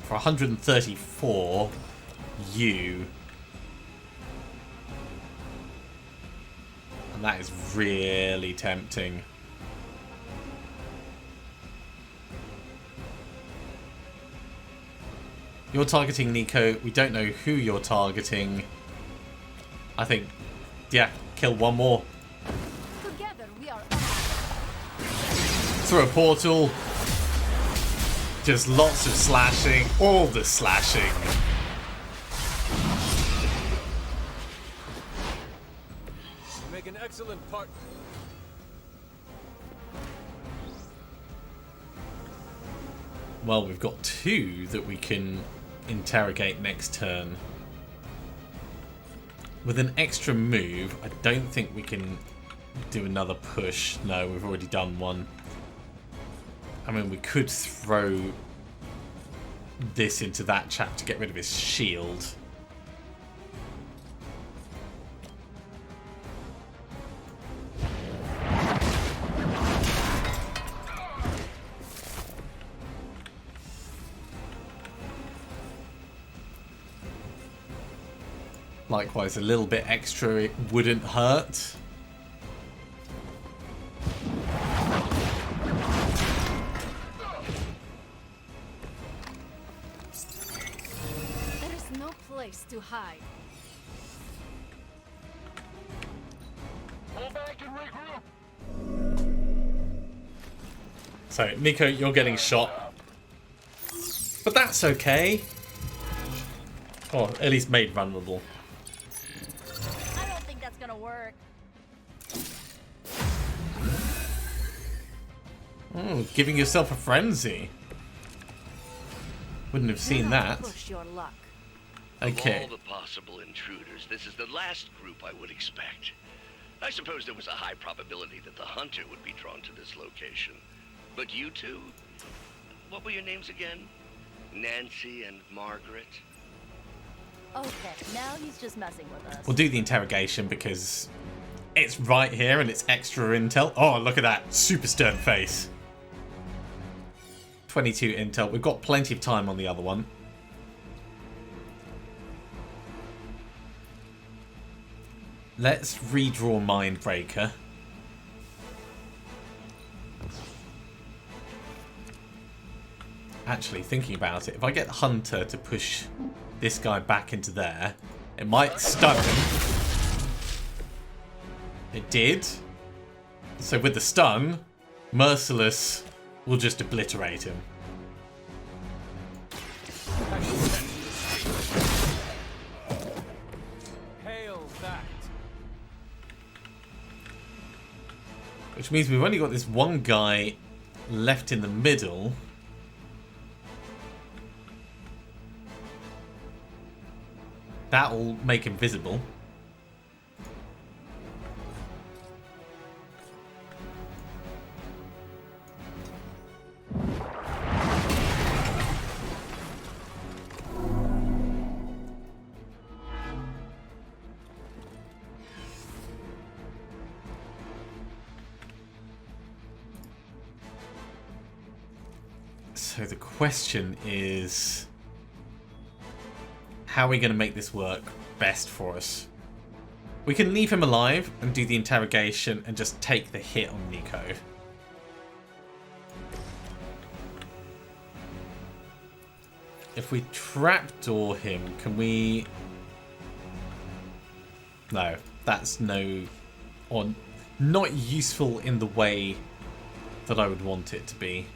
for 134 you. And that is really tempting. You're targeting Nico. We don't know who you're targeting. I think, yeah, kill one more. Together we are Through a portal. Just lots of slashing. All the slashing. You make an excellent partner. Well, we've got two that we can interrogate next turn. With an extra move, I don't think we can do another push. No, we've already done one. I mean, we could throw this into that chap to get rid of his shield. Likewise, a little bit extra, it wouldn't hurt. There is no place to hide. Pull back and regroup. So, Nico, you're getting shot. But that's okay. Or at least made vulnerable. I don't think that's gonna work. Oh, giving yourself a frenzy. Wouldn't have seen that. Push your luck. Okay. Of all the possible intruders, this is the last group I would expect. I suppose there was a high probability that the hunter would be drawn to this location. But you two? What were your names again? Nancy and Margaret? Okay, now he's just messing with us. We'll do the interrogation because it's right here and it's extra intel. Oh, look at that. Super stern face. 22 intel. We've got plenty of time on the other one. Let's redraw Mindbreaker. Actually, thinking about it, if I get Hunter to push this guy back into there, it might stun him. It did. So with the stun, Merciless will just obliterate him. Hail that. Which means we've only got this one guy left in the middle. That'll make him visible. So the question is, how are we going to make this work best for us? We can leave him alive and do the interrogation and just take the hit on Nico. If we trapdoor him, can we... No, that's no... or not useful in the way that I would want it to be.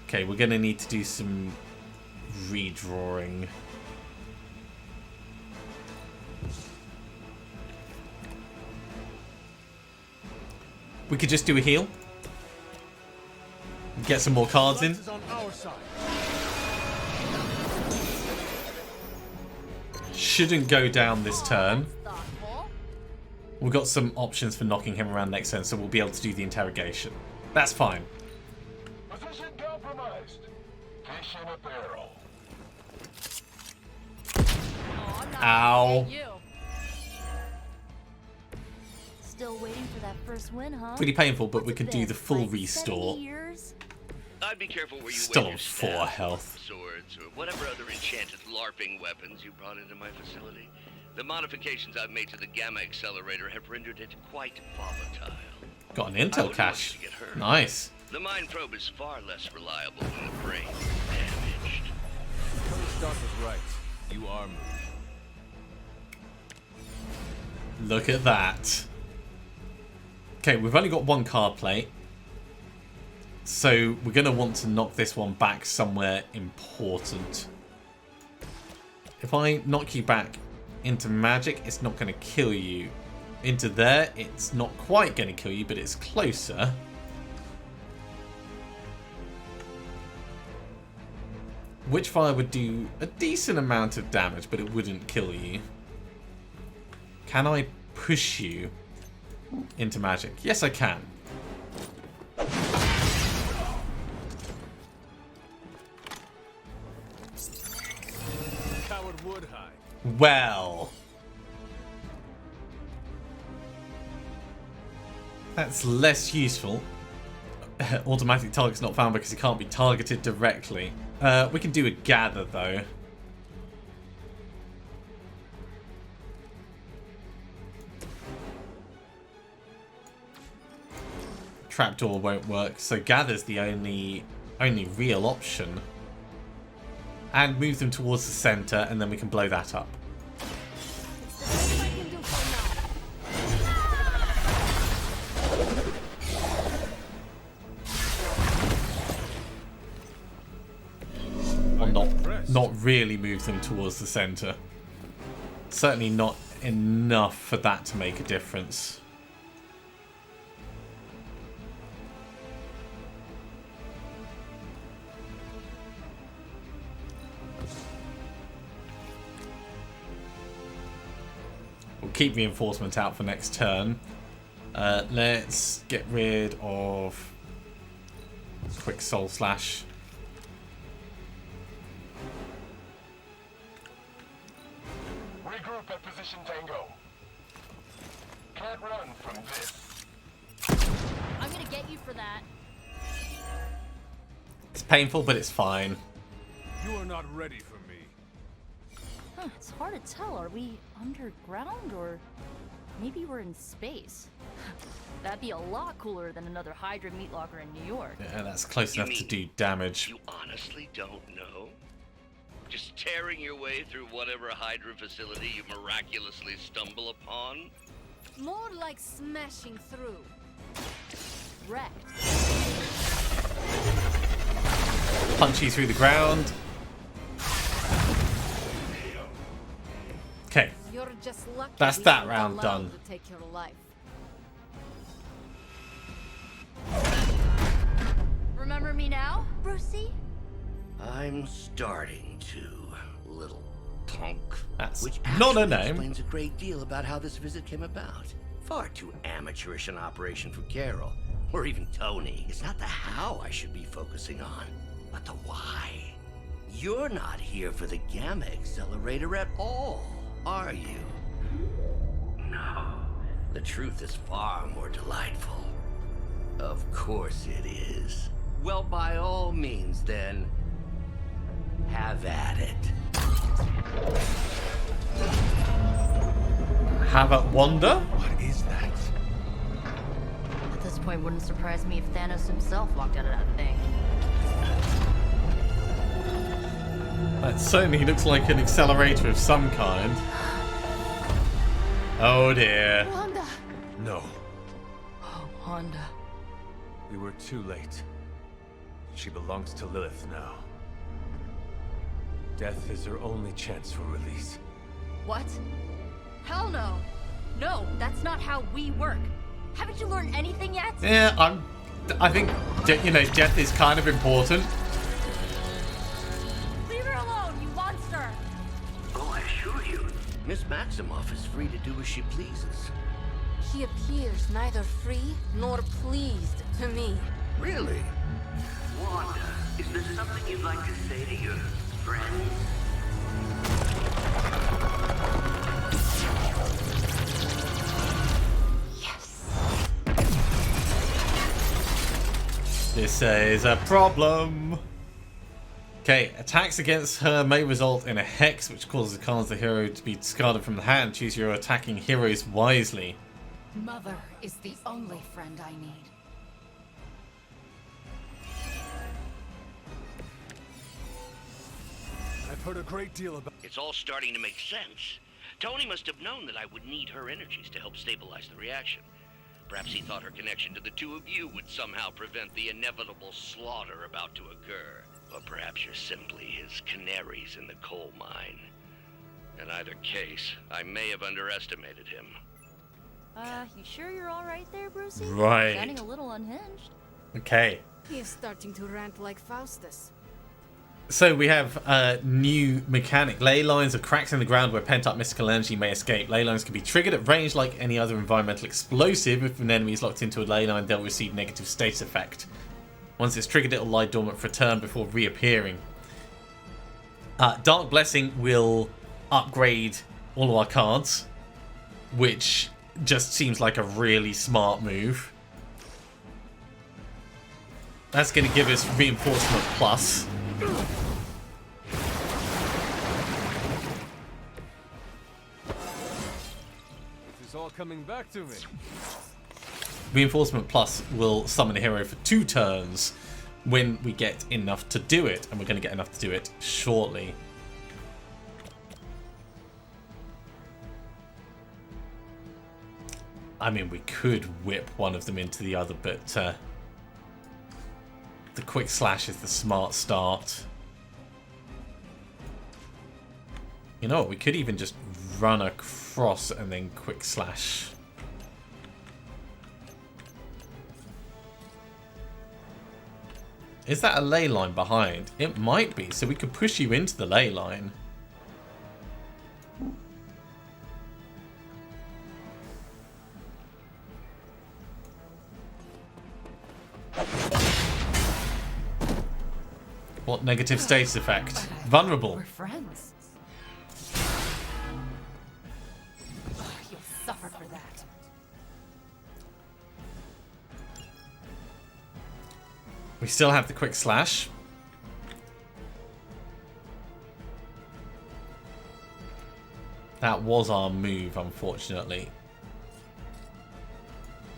Okay, we're going to need to do some redrawing. We could just do a heal. Get some more cards in. shouldn't go down this turn. We've got some options for knocking him around next turn, so we'll be able to do the interrogation. That's fine. Position compromised. Fish in a barrel. Ow. Still waiting for that first win, huh? Pretty painful, but we can do the full restore. I'd be careful where you Still win on your 4 staff, health. swords, or whatever other enchanted LARPing weapons you brought into my facility. The modifications I've made to the Gamma Accelerator have rendered it quite volatile. Got an intel cache. Nice. The Mind Probe is far less reliable when the brain is damaged. Tony Stark was right. You are moved. Look at that. Okay, we've only got 1 card plate. So we're going to want to knock this one back somewhere important. If I knock you back into Magik, it's not going to kill you. Into there, it's not quite going to kill you, but it's closer. Witchfire would do a decent amount of damage, but it wouldn't kill you. Can I push you into Magik? Yes, I can. Coward would hide. Well, that's less useful. Automatic target's not found because it can't be targeted directly. We can do a gather though. Trapdoor won't work, so gather's the only real option. And move them towards the center, and then we can blow that up. Or not really move them towards the center. Certainly not enough for that to make a difference. We'll keep reinforcement out for next turn. Let's get rid of quick soul slash. Regroup at position Tango. Can't run from this. I'm gonna get you for that. It's painful, but it's fine. You are not ready for me. Huh, it's hard to tell. Are we underground or maybe we're in space? That'd be a lot cooler than another Hydra meat locker in New York. Yeah, that's close enough to do damage. You honestly don't know? Just tearing your way through whatever Hydra facility you miraculously stumble upon? More like smashing through. Wrecked. Punch you through the ground. Okay. You're just lucky That's we that weren't round allowed done. to take your life. Remember me now, Brucey? I'm starting to, little punk. That's which not a actually name. explains a great deal about how this visit came about. Far too amateurish an operation for Carol, or even Tony. It's not the how I should be focusing on, but the why. You're not here for the Gamma Accelerator at all, are you? No. The truth is far more delightful. Of course it is. Well, by all means, then, have at it. Have at Wanda? What is that? At this point, wouldn't surprise me if Thanos himself walked out of that thing. That certainly looks like an accelerator of some kind. Oh dear. Wanda! No, Oh, Wanda. we were too late. She belongs to Lilith now. Death is her only chance for release. What? Hell no. No, that's not how we work. Haven't you learned anything yet? Yeah, I think, you know, death is kind of important. Leave her alone, you monster! Oh, I assure you, Miss Maximoff is free to do as she pleases. He appears neither free nor pleased to me. Really? Wanda, is there something you'd like to say to your friends? This is a problem. Okay, attacks against her may result in a hex, which causes the cards of the hero to be discarded from the hand. Choose your attacking heroes wisely. Mother is the only friend I need. I've heard a great deal about... It's all starting to make sense. Tony must have known that I would need her energies to help stabilize the reaction. Perhaps he thought her connection to the two of you would somehow prevent the inevitable slaughter about to occur. Or perhaps you're simply his canaries in the coal mine. In either case, I may have underestimated him. You sure you're alright there, Brucey? Right. Sounding a little unhinged. Okay. He is starting to rant like Faustus. So we have a new mechanic. Ley lines are cracks in the ground where pent-up mystical energy may escape. Ley lines can be triggered at range like any other environmental explosive. If an enemy is locked into a ley line, they'll receive negative status effect. Once it's triggered, it'll lie dormant for a turn before reappearing. Dark Blessing will upgrade all of our cards, which just seems like a really smart move. That's going to give us Reinforcement Plus. This is all coming back to me. Reinforcement Plus will summon a hero for 2 turns when we get enough to do it, and we're going to get enough to do it shortly. I mean, we could whip one of them into the other, but the quick slash is the smart start. You know what, we could even just run across and then quick slash. Is that a ley line behind? It might be, so we could push you into the ley line. What negative status effect? Vulnerable. We're friends. You'll suffer for that. We still have the quick slash. That was our move, unfortunately.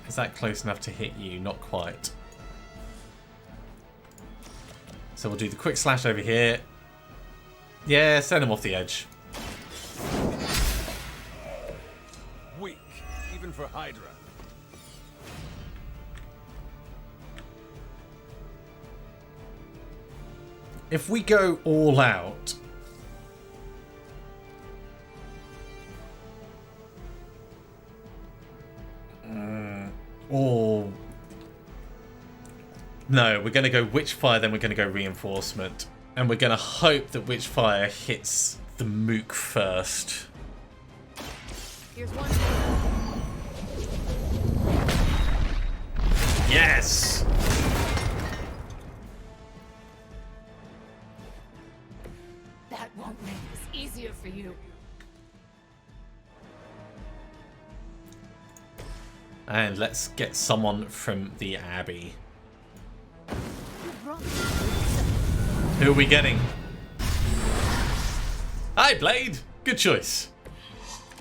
Is that close enough to hit you? Not quite. So we'll do the quick slash over here. Yeah, send him off the edge. Weak, even for Hydra. If we go all out, or no, we're going to go Witchfire, then we're going to go Reinforcement, and we're going to hope that Witchfire hits the Mook first. Here's one. Yes! That won't make this easier for you. And let's get someone from the Abbey. Who are we getting? Hi, Blade! Good choice.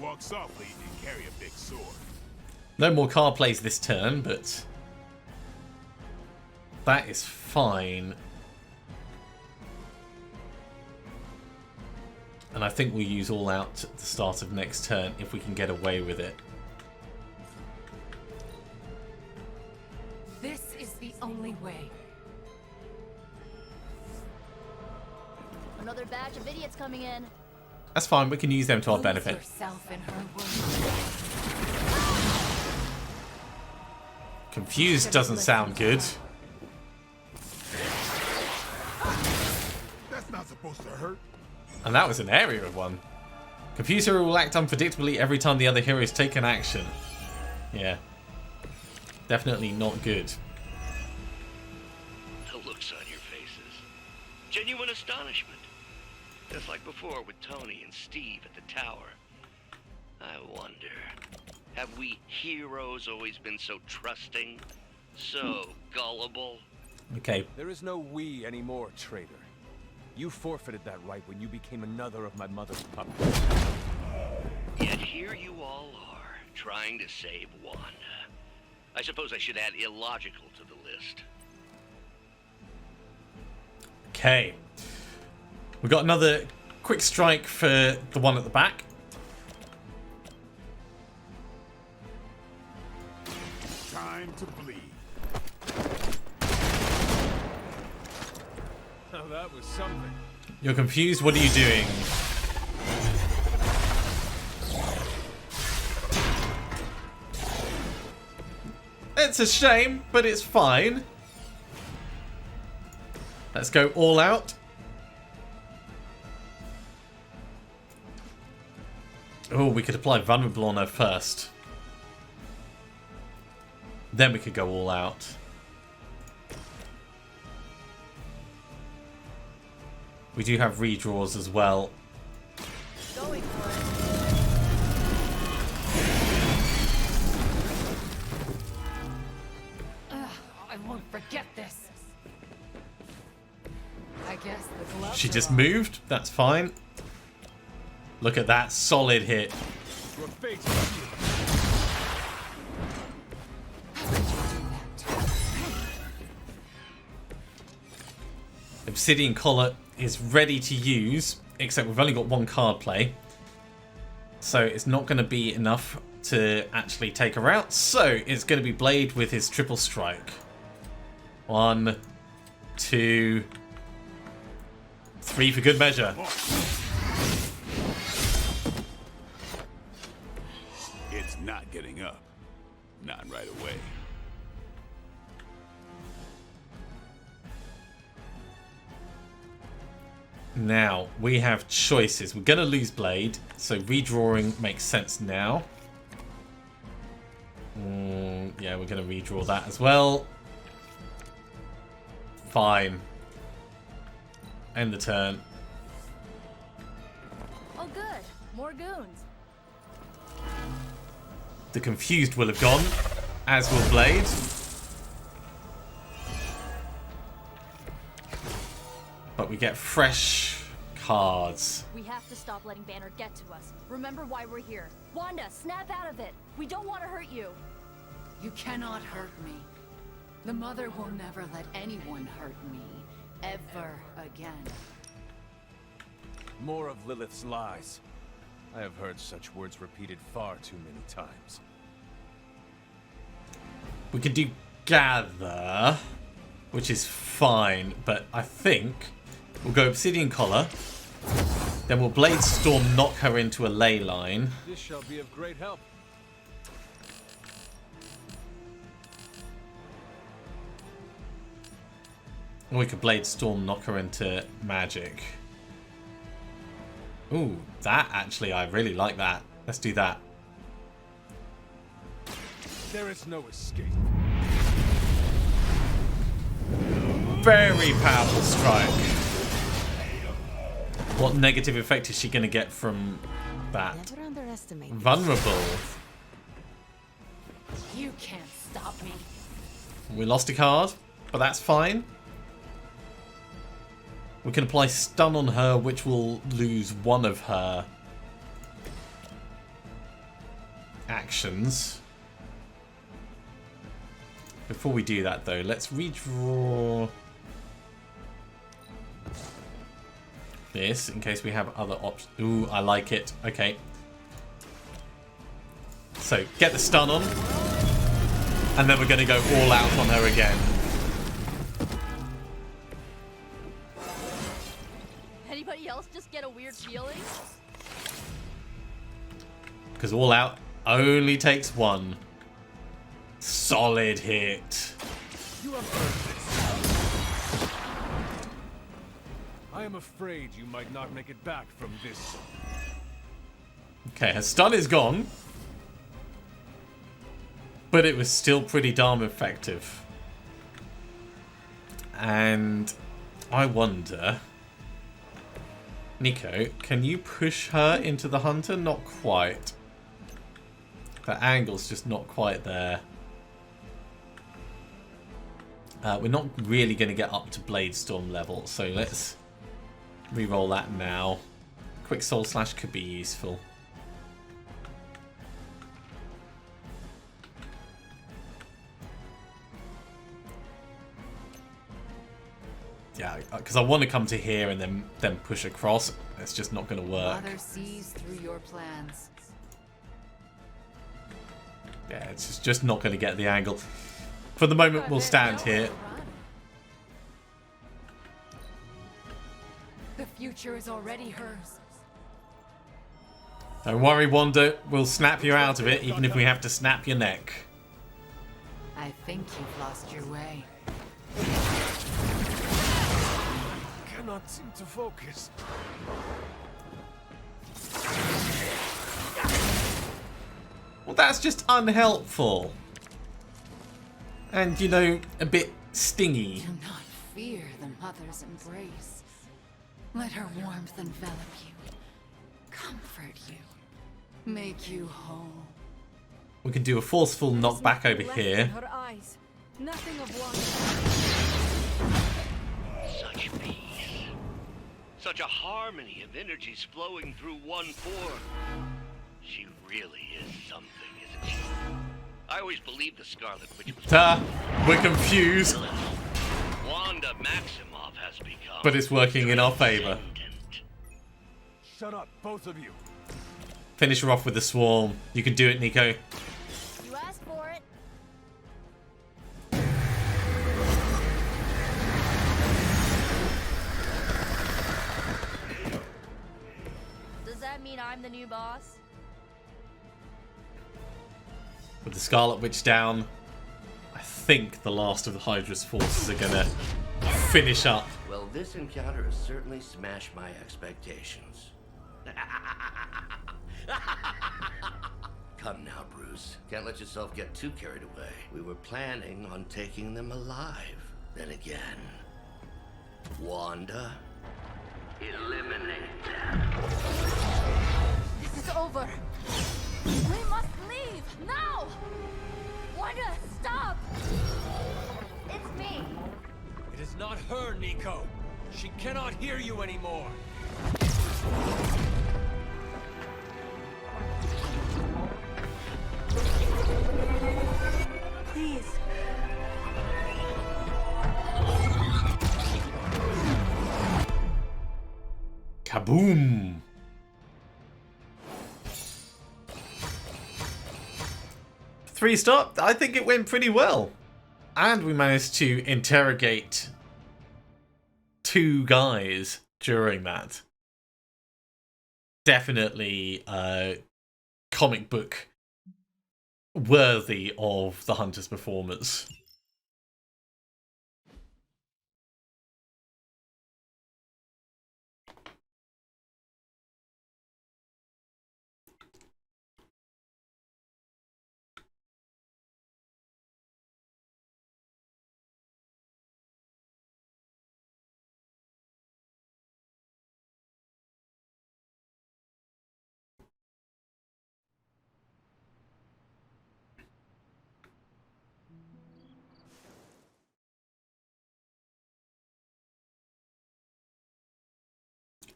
Walk softly and carry a big sword. No more card plays this turn, but that is fine. And I think we'll use all out at the start of next turn if we can get away with it. This is the only way. Another batch of idiots coming in. That's fine, we can use them to our benefit. Yourself in her Confused doesn't sound good. That's not supposed to hurt. And that was an area of one. Confused hero will act unpredictably every time the other heroes take an action. Yeah. Definitely not good. The looks on your faces. Genuine astonishment. Just like before with Tony and Steve at the tower. I wonder, have we heroes always been so trusting? So gullible? Okay. There is no we anymore, traitor. You forfeited that right when you became another of my mother's puppets. Yet here you all are, trying to save Wanda. I suppose I should add illogical to the list. Okay. We've got another quick strike for the one at the back. Time to bleed. Oh, that was something. You're confused. What are you doing? It's a shame, but it's fine. Let's go all out. Oh, we could apply vulnerable on her first. Then we could go all out. We do have redraws as well. Going for it. I won't forget this. I guess the gloves She are just off. moved. That's fine. Look at that solid hit. Your fate. Obsidian Collar is ready to use, except we've only got one card play. So it's not going to be enough to actually take her out. So it's going to be Blade with his triple strike. 1, 2, 3 for good measure. It's not getting up. Not right away. Now, we have choices. We're going to lose Blade, so redrawing makes sense now. Yeah, we're going to redraw that as well. Fine. End the turn. Oh, good. More goons. The Confused will have gone, as will Blade. But we get fresh cards. We have to stop letting Banner get to us. Remember why we're here. Wanda, snap out of it. We don't want to hurt you. You cannot hurt me. The Mother will never let anyone hurt me. Ever again. More of Lilith's lies. I have heard such words repeated far too many times. We can do Gather, which is fine, but I think we'll go Obsidian Collar. Then we'll Blade Storm knock her into a ley line. This shall be of great help. Or we could Blade Storm knock her into Magik. Ooh, that actually, I really like that. Let's do that. There is no escape. Very powerful strike. What negative effect is she going to get from that? Never underestimate. Vulnerable. You can't stop me. We lost a card, but that's fine. We can apply stun on her, which will lose one of her actions. Before we do that, though, let's redraw this in case we have other options. Ooh, I like it. Okay. So, get the stun on. And then we're going to go all out on her again. Anybody else just get a weird feeling? Because all out only takes one. Solid hit. You have earned this. I am afraid you might not make it back from this. Okay, her stun is gone. But it was still pretty darn effective. And I wonder... Nico, can you push her into the hunter? Not quite. The angle's just not quite there. We're not really going to get up to Blade Storm level, so let's re-roll that now. Quick Soul Slash could be useful. Yeah, because I want to come to here and then push across. It's just not going to work. Mother sees through your plans. Yeah, it's just not going to get the angle. For the moment, we'll stand here. The future is already hers. Don't worry, Wanda. We'll snap you out of it, even if we have to snap your neck. I think you've lost your way. Cannot seem to focus. Well, that's just unhelpful. And, you know, a bit stingy. Do not fear the mother's embrace. Let her warmth envelop you, comfort you, make you whole. We can do a forceful knockback over here. Her eyes. Nothing of Such peace. Such a harmony of energies flowing through one pore. She really is something, isn't she? I always believed the Scarlet Witch was... We're confused. Wanda Maximoff has become... But it's working in our favor. Shut up, both of you. Finish her off with the swarm. You can do it, Nico. You asked for it. Does that mean I'm the new boss? With the Scarlet Witch down, I think the last of the Hydra's forces are gonna finish up. Well, this encounter has certainly smashed my expectations. Come now, Bruce. Can't let yourself get too carried away. We were planning on taking them alive. Then again, Wanda, eliminate them. This is over. We must leave now. Wanda, stop. It's me. It is not her, Nico. She cannot hear you anymore. Please. Kaboom! Three-star? I think it went pretty well. And we managed to interrogate 2 guys during that. Definitely comic book worthy of the Hunter's performance.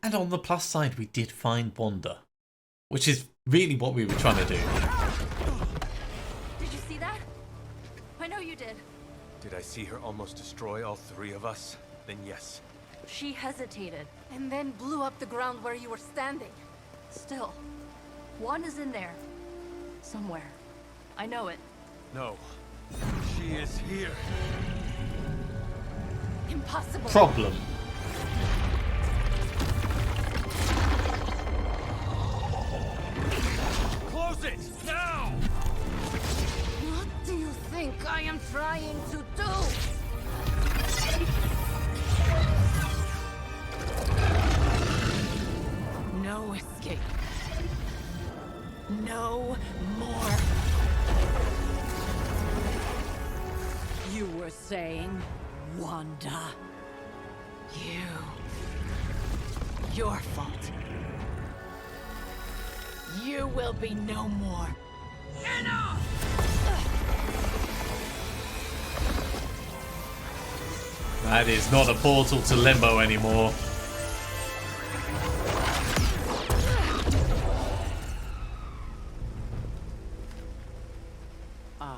And on the plus side, we did find Wanda, which is really what we were trying to do. Did you see that? I know you did. Did I see her almost destroy all 3 of us? Then yes. She hesitated. And then blew up the ground where you were standing. Still, Wanda's in there. Somewhere. I know it. No. She is here. Impossible. Problem. Close it! Now! What do you think I am trying to do? No escape. no more. You were saying, Wanda. Your fault. You will be no more. Enough! That is not a portal to Limbo anymore. I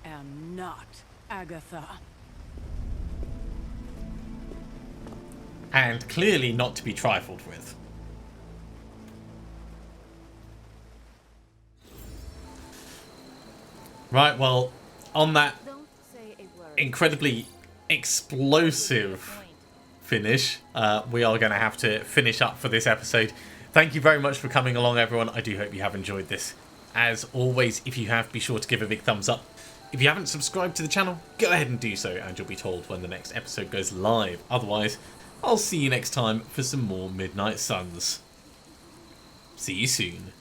am not Agatha. And clearly not to be trifled with. Right, well, on that incredibly explosive finish, we are going to have to finish up for this episode. Thank you very much for coming along, everyone. I do hope you have enjoyed this. As always, if you have, be sure to give a big thumbs up. If you haven't subscribed to the channel, go ahead and do so, and you'll be told when the next episode goes live. Otherwise, I'll see you next time for some more Midnight Suns. See you soon.